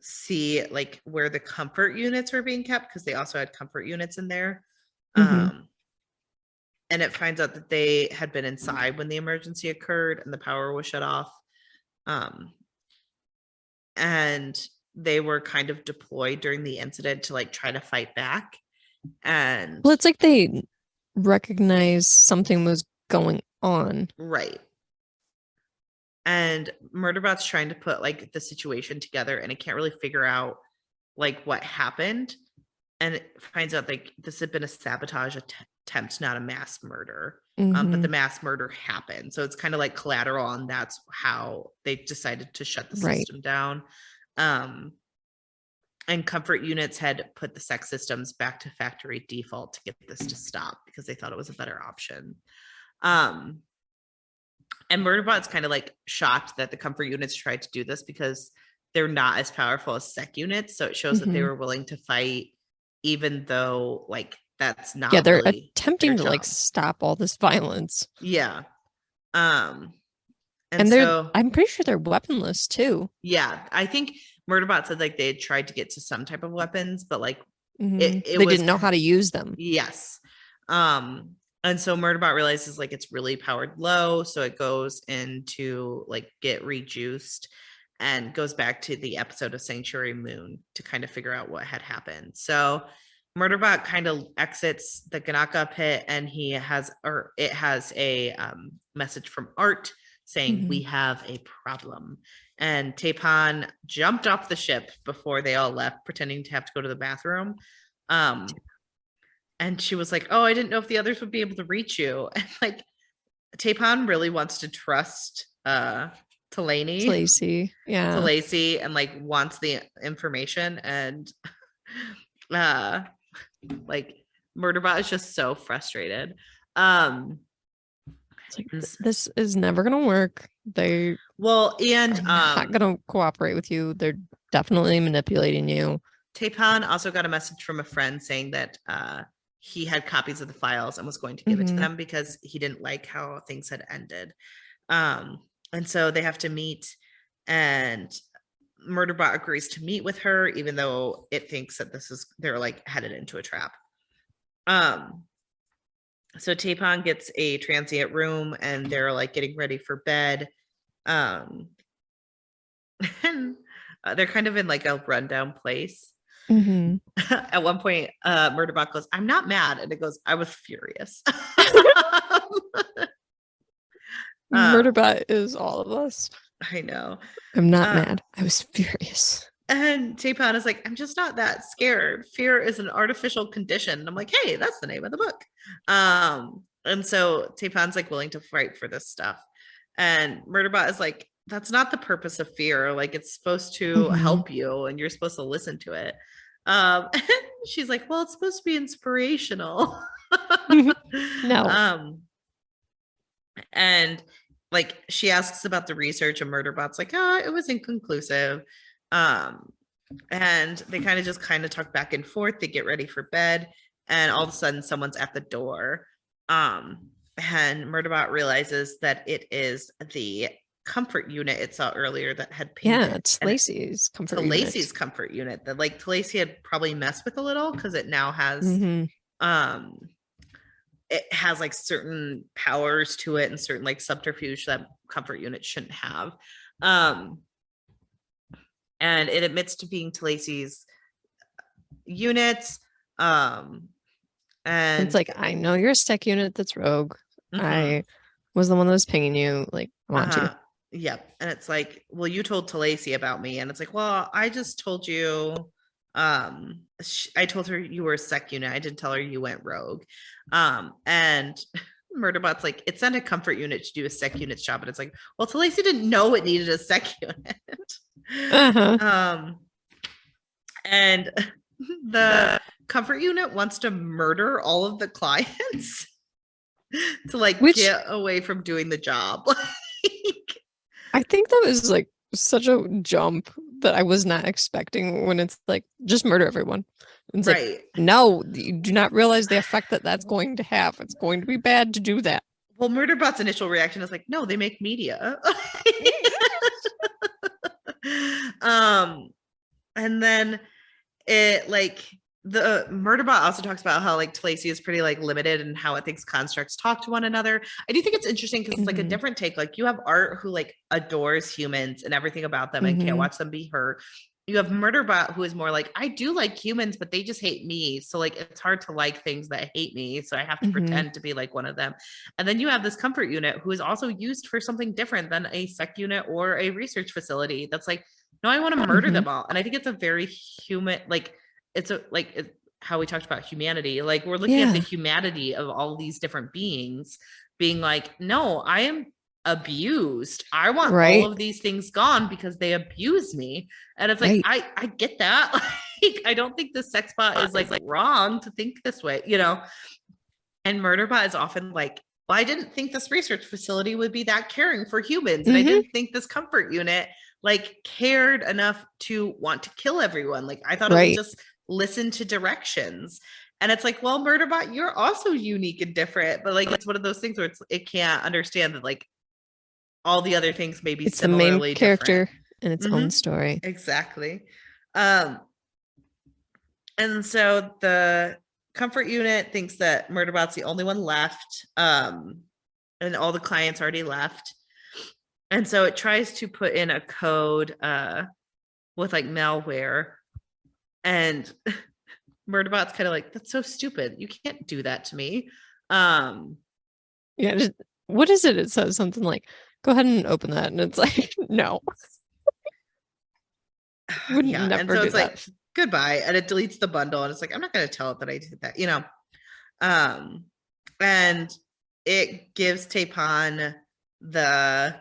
see like where the comfort units were being kept, because they also had comfort units in there. And it finds out that they had been inside when the emergency occurred and the power was shut off. And they were kind of deployed during the incident to like try to fight back. And well, it's like they recognized something was going on. Right. And Murderbot's trying to put like the situation together, and it can't really figure out like what happened. And it finds out like this had been a sabotage attempt, not a mass murder. But the mass murder happened. So it's kind of like collateral, and that's how they decided to shut the system down. And comfort units had put the sex systems back to factory default to get this to stop because they thought it was a better option. And Murderbot's kind of like shocked that the comfort units tried to do this because they're not as powerful as sec units. So it shows that they were willing to fight, even though like that's not. Yeah, they're really attempting to like stop all this violence. Yeah. And they're, I'm pretty sure they're weaponless too. Yeah, I think Murderbot said like they had tried to get to some type of weapons, but like They didn't know how to use them. Yes. And so Murderbot realizes like it's really powered low, so it goes into like get rejuiced and goes back to the episode of Sanctuary Moon to kind of figure out what had happened. So Murderbot kind of exits the Ganaka pit, and it has a message from Art saying, we have a problem. And Tapan jumped off the ship before they all left, pretending to have to go to the bathroom. And she was like, oh, I didn't know if the others would be able to reach you. And like Tapan really wants to trust Lacey. Yeah. To Lacey, and like wants the information. And like Murderbot is just so frustrated. It's like, this is never gonna work. They not gonna cooperate with you. They're definitely manipulating you. Tapan also got a message from a friend saying that he had copies of the files and was going to give it to them because he didn't like how things had ended. And so they have to meet, and Murderbot agrees to meet with her, even though it thinks that they're like headed into a trap. So Tapan gets a transient room, and they're like getting ready for bed. And they're kind of in like a rundown place. At one point, Murderbot goes, I'm not mad. And it goes, I was furious. Murderbot is all of us. I know. I'm not mad. I was furious. And Tapan is like, I'm just not that scared. Fear is an artificial condition. And I'm like, hey, that's the name of the book. And so Tapan's like willing to fight for this stuff. And Murderbot is like, that's not the purpose of fear. Like, it's supposed to help you, and you're supposed to listen to it. And she's like, well, it's supposed to be inspirational. No. And like she asks about the research, and Murderbot's like, oh, it was inconclusive. And they kind of talk back and forth. They get ready for bed, and all of a sudden someone's at the door. And Murderbot realizes that it is the comfort unit it saw earlier that had painted. Yeah, it's Lacey's comfort unit. Lacey's comfort unit that like Lacey had probably messed with a little, because it now has it has like certain powers to it and certain like subterfuge that comfort unit shouldn't have. And it admits to being to Lacey's units. And it's like, I know you're a tech unit that's rogue. I was the one that was pinging you. Like, I want you. Yep. And it's like, well, you told Lacey about me. And it's like, well, I just told you. I told her you were a sec unit. I didn't tell her you went rogue. And Murderbot's like, it sent a comfort unit to do a sec unit's job. And it's like, well, Lacey didn't know it needed a sec unit. And the comfort unit wants to murder all of the clients to like get away from doing the job. I think that was like such a jump that I was not expecting, when it's like, just murder everyone. It's right. Like, no, you do not realize the effect that that's going to have. It's going to be bad to do that. Well, Murderbot's initial reaction is like, no, they make media. And then it like, the Murderbot also talks about how like Lacey is pretty like limited and how it thinks constructs talk to one another. I do think it's interesting because it's like a different take. Like, you have Art, who like adores humans and everything about them and can't watch them be hurt. You have Murderbot, who is more like, I do like humans, but they just hate me. So like, it's hard to like things that hate me. So I have to pretend to be like one of them. And then you have this comfort unit who is also used for something different than a sec unit or a research facility. That's like, no, I want to murder them all. And I think it's a very human, like, it's how we talked about humanity. Like, we're looking at the humanity of all these different beings being like, no, I am abused. I want all of these things gone because they abuse me. And it's like, I get that. Like, I don't think the sex bot is like wrong to think this way, you know? And Murderbot is often like, well, I didn't think this research facility would be that caring for humans. And I didn't think this comfort unit like cared enough to want to kill everyone. Like, I thought it would just listen to directions. And it's like, well, Murderbot, you're also unique and different, but like, it's one of those things where it can't understand that like all the other things may be it's the main character in its own story. Exactly. And so the comfort unit thinks that Murderbot's the only one left. And all the clients already left. And so it tries to put in a code with like malware. And Murderbot's kind of like, that's so stupid. You can't do that to me. Yeah, what is it? It says something like, go ahead and open that. And it's like, no. Wouldn't never and so it's that. Like, goodbye. And it deletes the bundle. And it's like, I'm not going to tell it that I did that, you know. And it gives Tapon the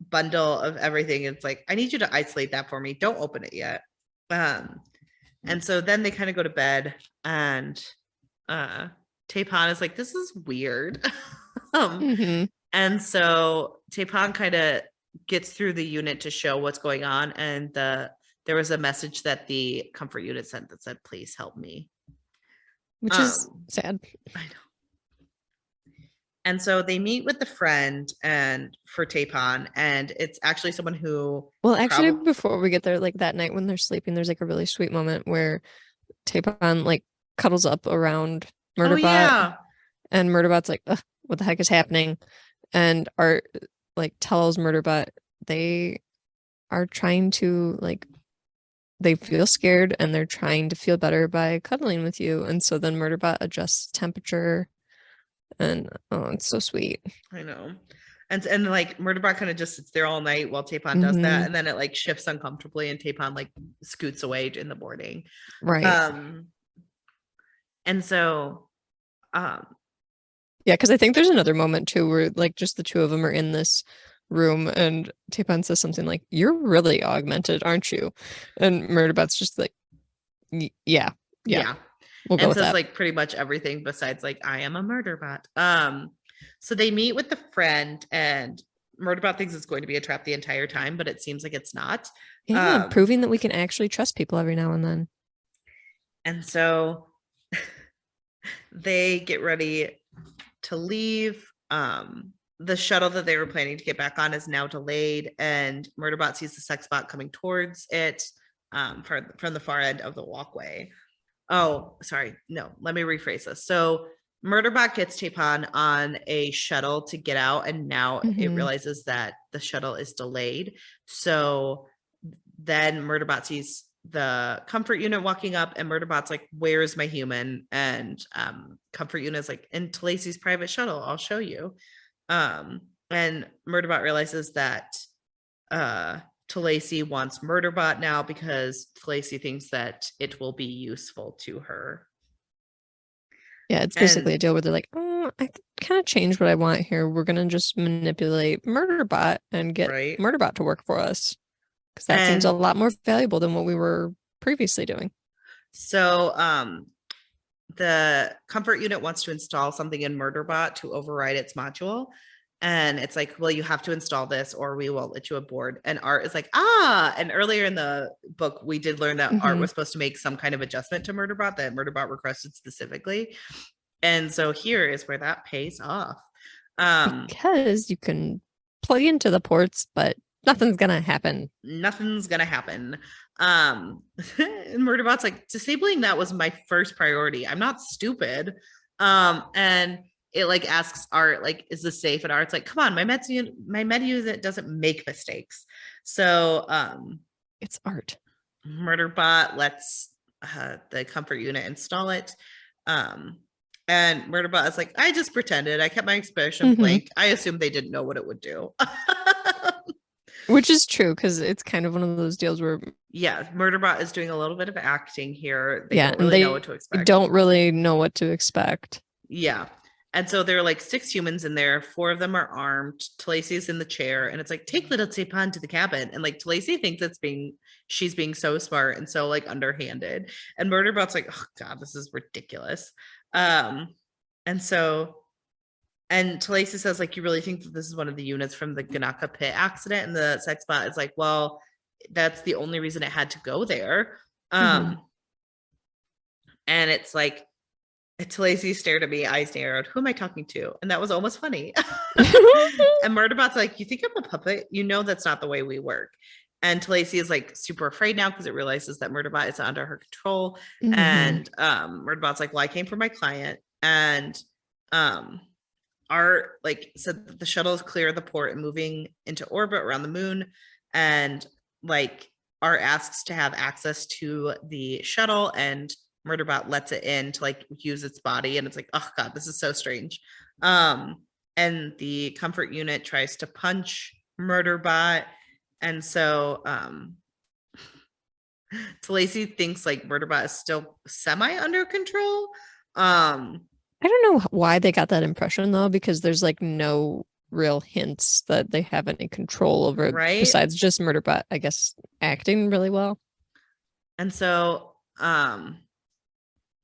bundle of everything. It's like, I need you to isolate that for me. Don't open it yet. And so then they kind of go to bed, and Tapon is like, this is weird. And so Tapon kind of gets through the unit to show what's going on. And there was a message that the comfort unit sent that said, please help me. Which is sad. I know. And so they meet with the friend and for Tapon, and it's actually someone who. Well, actually, before we get there, like that night when they're sleeping, there's like a really sweet moment where Tapon like cuddles up around Murderbot, and Murderbot's like, ugh, what the heck is happening? And Art like tells Murderbot they are trying to like, they feel scared and they're trying to feel better by cuddling with you. And so then Murderbot adjusts temperature. And it's so sweet. I know. And like Murderbot kind of just sits there all night while Tapon does that, and then it like shifts uncomfortably and Tapon like scoots away in the morning. Right. And so yeah, because I think there's another moment too where like just the two of them are in this room and Tapon says something like, you're really augmented, aren't you? And Murderbot's just like, yeah. We'll go with that. Like pretty much everything besides like, I am a Murderbot. So they meet with the friend, and Murderbot thinks it's going to be a trap the entire time, but it seems like it's not. Yeah, proving that we can actually trust people every now and then. And so they get ready to leave. The shuttle that they were planning to get back on is now delayed, and Murderbot sees the sex bot coming towards it from the far end of the walkway. Oh, sorry. No, let me rephrase this. So Murderbot gets Tapon on a shuttle to get out, and now it realizes that the shuttle is delayed. So then Murderbot sees the comfort unit walking up, and Murderbot's like, where is my human? And comfort unit is like, in Lacey's private shuttle, I'll show you. And Murderbot realizes that Lacey wants Murderbot now because Lacey thinks that it will be useful to her. Yeah, it's basically a deal where they're like, oh, I kind of changed what I want here. We're going to just manipulate Murderbot and get Murderbot to work for us. Because that seems a lot more valuable than what we were previously doing. So the comfort unit wants to install something in Murderbot to override its module. And it's like, well, you have to install this or we won't let you aboard. And Art is like, and earlier in the book, we did learn that Art was supposed to make some kind of adjustment to Murderbot that Murderbot requested specifically. And so here is where that pays off. Because you can plug into the ports, but nothing's going to happen. Nothing's going to happen. And Murderbot's like, disabling that was my first priority. I'm not stupid. And it like asks Art, like, is this safe? And Art's like, come on, my med unit doesn't make mistakes. So it's Art. Murderbot lets the comfort unit install it. And Murderbot is like, I just pretended. I kept my expression blank. I assumed they didn't know what it would do. Which is true, because it's kind of one of those deals where Murderbot is doing a little bit of acting here. They don't really know what to expect. Don't really know what to expect. Yeah. And so there are like 6 humans in there. 4 of them are armed. Lacey's in the chair, and it's like, take little Tapon to the cabin. And like Lacey thinks she's being so smart and so like underhanded. And Murderbot's like, oh God, this is ridiculous. And Lacey says, like, you really think that this is one of the units from the Ganaka pit accident? And the sex bot is like, well, that's the only reason it had to go there. And it's like, Lacey stared at me, eyes narrowed. Who am I talking to? And that was almost funny. And Murderbot's like, you think I'm a puppet? You know that's not the way we work. And Talisi is like super afraid now because it realizes that Murderbot is under her control. Mm-hmm. And Murderbot's like, well, I came for my client. And Art like said that the shuttle is clear of the port and moving into orbit around the moon. And like Art asks to have access to the shuttle, and Murderbot lets it in to like use its body. And it's like, oh God, this is so strange. And the comfort unit tries to punch Murderbot. And so Talisi thinks like Murderbot is still semi under control. I don't know why they got that impression though, because there's like no real hints that they have any control over it besides just Murderbot, I guess, acting really well. And so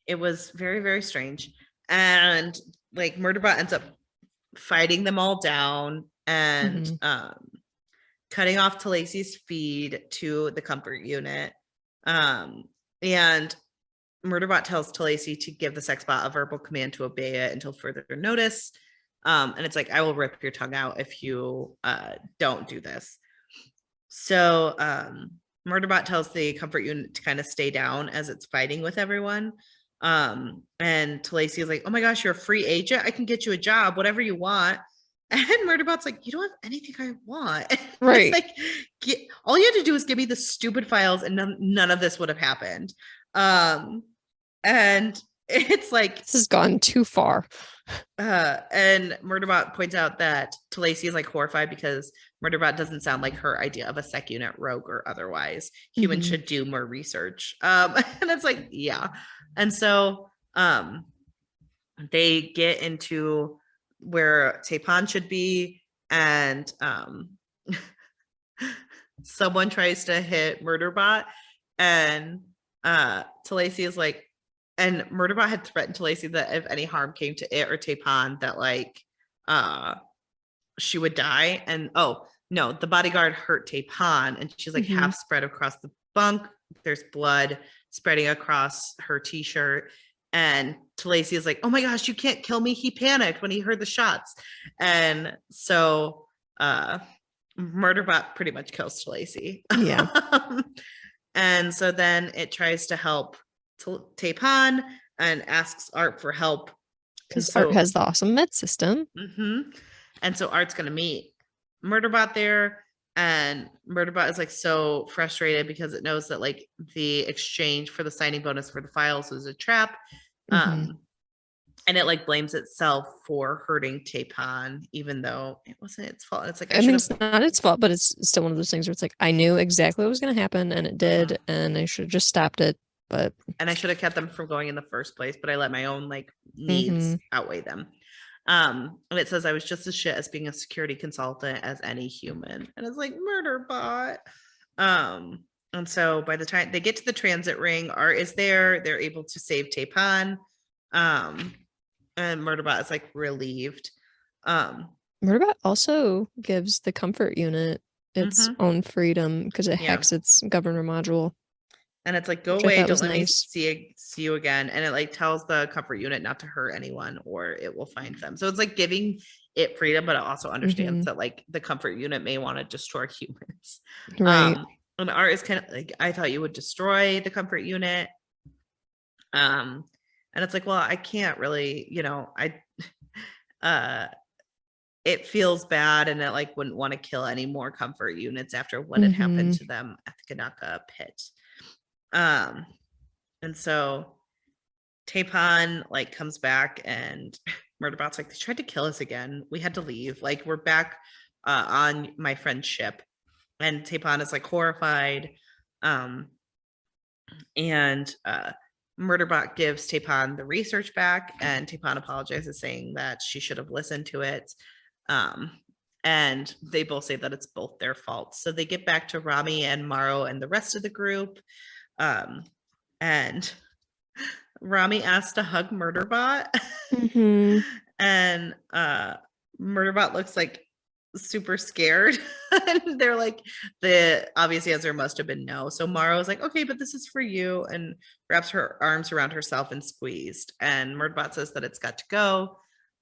it was very, very strange. And like Murderbot ends up fighting them all down and cutting off Talisi's feed to the comfort unit. And Murderbot tells Talisi to give the sex bot a verbal command to obey it until further notice. And it's like, I will rip your tongue out if you don't do this. So Murderbot tells the comfort unit to kind of stay down as it's fighting with everyone. And Talisi is like, oh my gosh, you're a free agent. I can get you a job, whatever you want. And Murderbot's like, you don't have anything I want. Right. It's like, all you had to do is give me the stupid files and none of this would have happened. And it's like, this has gone too far. And Murderbot points out that Talisi is like horrified because Murderbot doesn't sound like her idea of a sec unit, rogue or otherwise. Humans should do more research. And it's like, yeah. And so they get into where Tapan should be, and someone tries to hit Murderbot, and Talisi is like, and Murderbot had threatened Talisi that if any harm came to it or Tapan, that like she would die. And oh no, the bodyguard hurt Tapan, and she's like half spread across the bunk. There's blood spreading across her t-shirt. And Talisi is like, oh my gosh, you can't kill me. He panicked when he heard the shots. And so Murderbot pretty much kills Talisi. Yeah. And so then it tries to help Tapan and asks Art for help. Because Art has the awesome med system. And so Art's going to meet Murderbot there. And Murderbot is like so frustrated because it knows that like the exchange for the signing bonus for the files was a trap. And it like blames itself for hurting Tapan, even though it wasn't its fault. It's like, I mean, it's not its fault, but it's still one of those things where it's like, I knew exactly what was going to happen and it did, and I should have just stopped it. And I should have kept them from going in the first place, but I let my own like needs outweigh them. And it says I was just as shit as being a security consultant as any human. And it's like, Murderbot. And so by the time they get to the transit ring, Art is there. They're able to save Tapan. And Murderbot is like relieved. Murderbot also gives the comfort unit its own freedom because it hacks its governor module. And it's like, go away, don't let me see you again. And it like tells the comfort unit not to hurt anyone or it will find them. So it's like giving it freedom, but it also understands that like the comfort unit may want to destroy humans. Right. And Art is kind of like, I thought you would destroy the comfort unit. And it's like, well, I can't really, you know, it feels bad, and it like wouldn't want to kill any more comfort units after what had happened to them at the Kanaka pit. And so Tapan like comes back, and Murderbot's like, they tried to kill us again. We had to leave. Like, we're back on my friend's ship. And Tapan is like horrified. And Murderbot gives Tapan the research back, and Tapan apologizes, saying that she should have listened to it. And they both say that it's both their faults. So they get back to Rami and Morrow and the rest of the group. And Rami asks to hug Murderbot. And Murderbot looks like super scared. And they're like, the obvious answer must have been no. So Morrow's like, okay, but this is for you, and wraps her arms around herself and squeezed. And Murderbot says that it's got to go.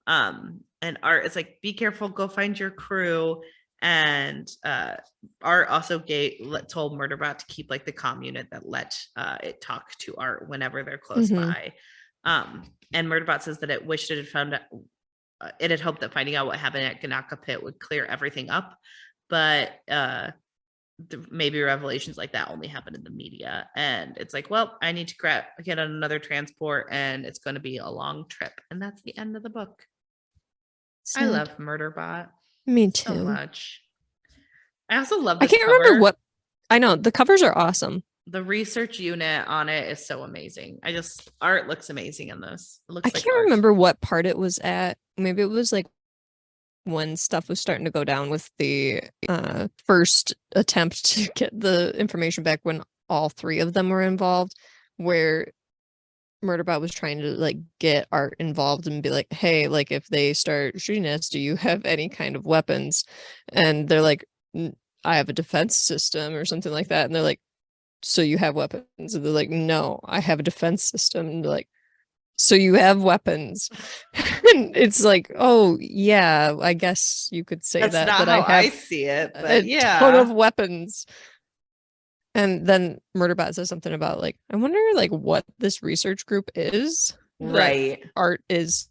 And Art is like, be careful, go find your crew. And Art also told Murderbot to keep like the comm unit that let it talk to Art whenever they're close by. And Murderbot says that it wished it had found out, it had hoped that finding out what happened at Ganaka Pit would clear everything up, but maybe revelations like that only happen in the media. And it's like, well, I need to get on another transport, and it's going to be a long trip. And that's the end of the book. Sad. I love Murderbot. Me too. So much. I also love this I can't remember what. I know the covers are awesome. The research unit on it is so amazing. Art looks amazing in this. It looks I can't remember what part it was at. Maybe it was like when stuff was starting to go down with the first attempt to get the information back, when all three of them were involved, where Murderbot was trying to like get Art involved and be like, hey, like if they start shooting us, do you have any kind of weapons? And they're like, I have a defense system or something like that. And they're like, so you have weapons? And they're like, no, I have a defense system. And they're like, so you have weapons? And it's like, oh yeah, I guess you could say that's that. Not how I see it, but yeah, ton of weapons. And then Murderbot says something about like, I wonder like what this research group is, right? Art is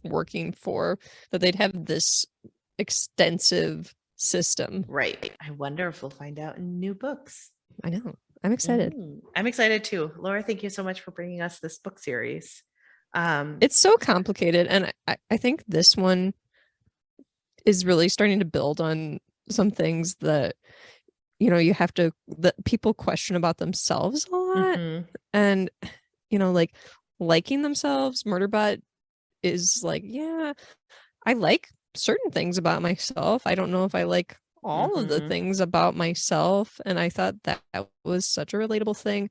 working for, that they'd have this extensive system, right? I wonder if we'll find out in new books. I know. I'm excited. I'm excited too. Laura, thank you so much for bringing us this book series. It's so complicated, and I think this one is really starting to build on some things that, you know, that people question about themselves a lot. And, you know, like liking themselves. Murderbot is like, yeah, I like certain things about myself. I don't know if I like all of the things about myself. And I thought that was such a relatable thing,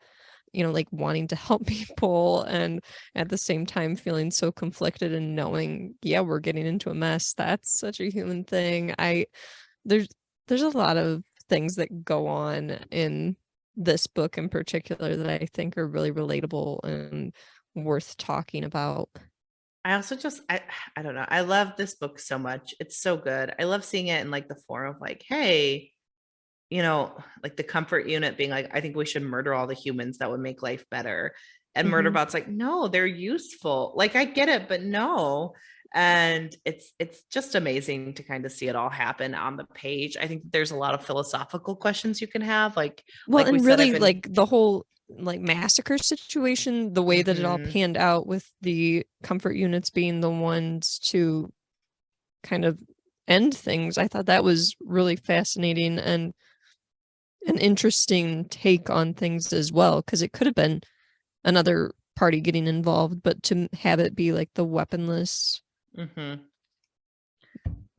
you know, like wanting to help people and at the same time feeling so conflicted and knowing, yeah, we're getting into a mess. That's such a human thing. There's a lot of things that go on in this book in particular that I think are really relatable and worth talking about. I also I don't know. I love this book so much. It's so good. I love seeing it in like the form of like, hey, you know, like the comfort unit being like, I think we should murder all the humans. That would make life better. And Murderbot's like, no, they're useful. Like, I get it, but no. And it's just amazing to kind of see it all happen on the page. I think there's a lot of philosophical questions you can have. Like, well, like and really like the whole like massacre situation, the way that it all panned out with the comfort units being the ones to kind of end things. I thought that was really fascinating and an interesting take on things as well, because it could have been another party getting involved, but to have it be like the weaponless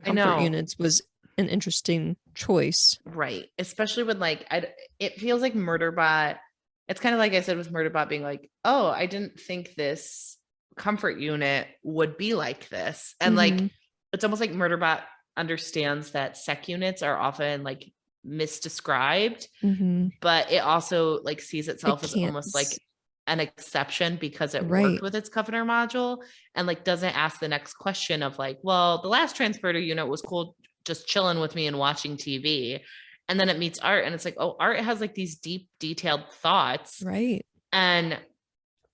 comfort units was an interesting choice, right? Especially when like it feels like Murderbot. It's kind of like I said with Murderbot being like, oh, I didn't think this comfort unit would be like this. And like, it's almost like Murderbot understands that sec units are often like misdescribed, but it also like sees itself as almost like an exception because it worked with its governor module, and like doesn't ask the next question of like, well, the last transporter unit was cool just chilling with me and watching TV. And then it meets Art, and it's like, oh, Art has like these deep, detailed thoughts. Right. And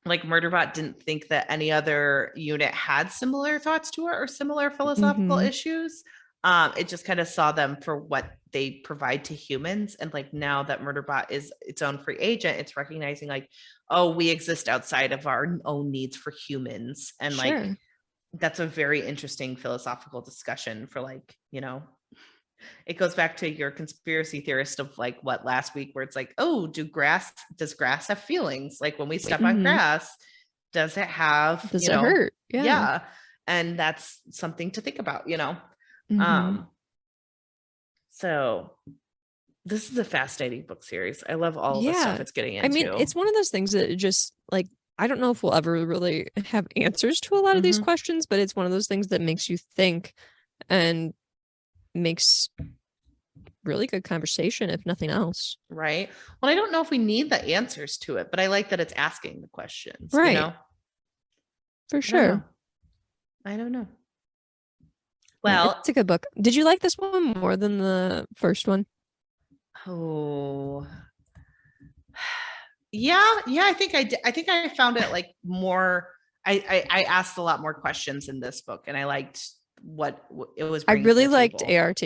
like Murderbot didn't think that any other unit had similar thoughts to it or similar philosophical issues. It just kind of saw them for what they provide to humans. And like now that Murderbot is its own free agent, it's recognizing like, oh, we exist outside of our own needs for humans. And like, that's a very interesting philosophical discussion for like, you know, it goes back to your conspiracy theorist of like what last week, where it's like, oh, does grass have feelings? Like when we step on grass, does it hurt? Yeah. And that's something to think about, you know? So this is a fascinating book series. I love all the stuff it's getting into. I mean, it's one of those things that just like, I don't know if we'll ever really have answers to a lot of these questions, but it's one of those things that makes you think and makes really good conversation, if nothing else. Right. Well, I don't know if we need the answers to it, but I like that it's asking the questions. Right. You know? For sure. I don't know. Well, it's a good book. Did you like this one more than the first one? Oh, yeah. I think I did. I think I found it like more. I asked a lot more questions in this book, and I liked what it was. I really liked table. ART.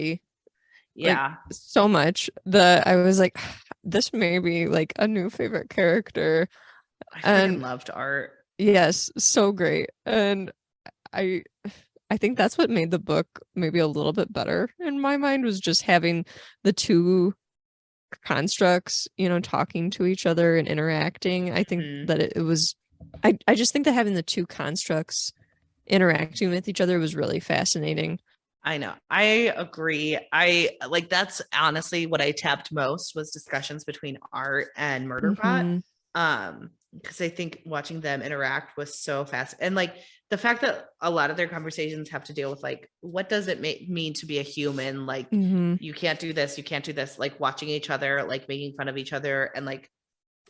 Yeah, like, so much. I was like, this may be like a new favorite character. I loved Art. Yes, so great. And I think that's what made the book maybe a little bit better in my mind, was just having the two constructs, talking to each other and interacting. I think that it was I just think that having the two constructs interacting with each other was really fascinating. I know. I agree. I like, that's honestly what I tapped most, was discussions between Art and Murderbot. Because I think watching them interact was so fast. And like the fact that a lot of their conversations have to deal with like, what does it mean to be a human? Like, you can't do this, you can't do this. Like watching each other, like making fun of each other, and like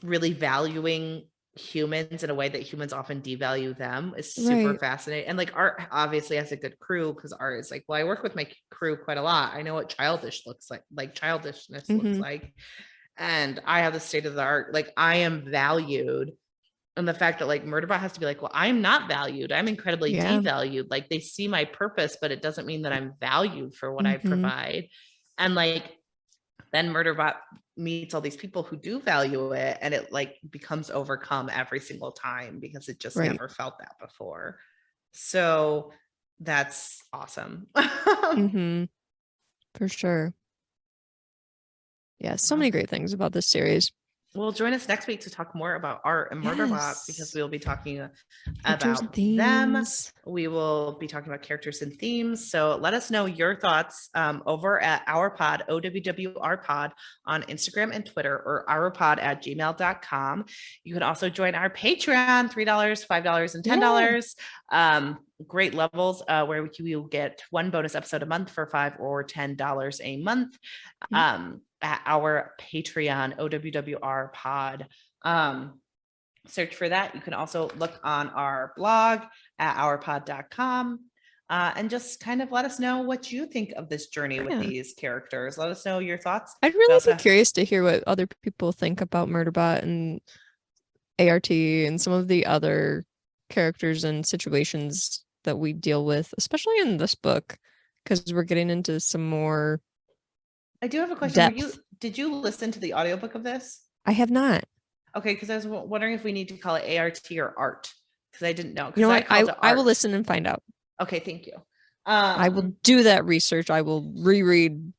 really valuing humans in a way that humans often devalue them is super fascinating. And like Art obviously has a good crew, because Art is like, well, I work with my crew quite a lot. I know what childishness looks like. And I have the state of the art, like I am valued. And the fact that like Murderbot has to be like, well, I'm not valued, I'm incredibly devalued. Like they see my purpose, but it doesn't mean that I'm valued for what I provide. And like then Murderbot meets all these people who do value it, and it like becomes overcome every single time, because it just never felt that before. So that's awesome. For sure. Yeah, so many great things about this series. Well, join us next week to talk more about Art and Murderbot, because we'll be talking about them. We will be talking about characters and themes. So let us know your thoughts over at Our Pod, OWWR Pod, on Instagram and Twitter, or ourpod@gmail.com. You can also join our Patreon, $3, $5, and $10. Great levels where you will get one bonus episode a month for $5 or $10 a month. At our Patreon, OWWR Pod. Search for that. You can also look on our blog at ourpod.com, and just kind of let us know what you think of this journey with these characters. Let us know your thoughts. I'd really be curious to hear what other people think about Murderbot and ART and some of the other characters and situations that we deal with, especially in this book, because we're getting into some more. I do have a question. Did you listen to the audiobook of this? I have not. Okay, because I was wondering if we need to call it ART or Art, because I didn't know. You know what? I will listen and find out. Okay, thank you. I will do that research. I will reread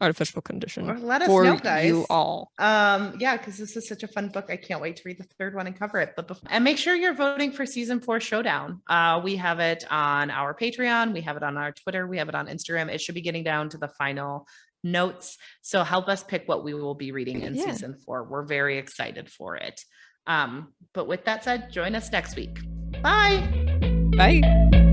Artificial Condition. Or let us know, guys. You all. Yeah, because this is such a fun book. I can't wait to read the third one and cover it. And make sure you're voting for season 4 Showdown. We have it on our Patreon. We have it on our Twitter. We have it on Instagram. It should be getting down to the final notes. So help us pick what we will be reading in season 4. We're very excited for it. But with that said, join us next week. Bye. Bye.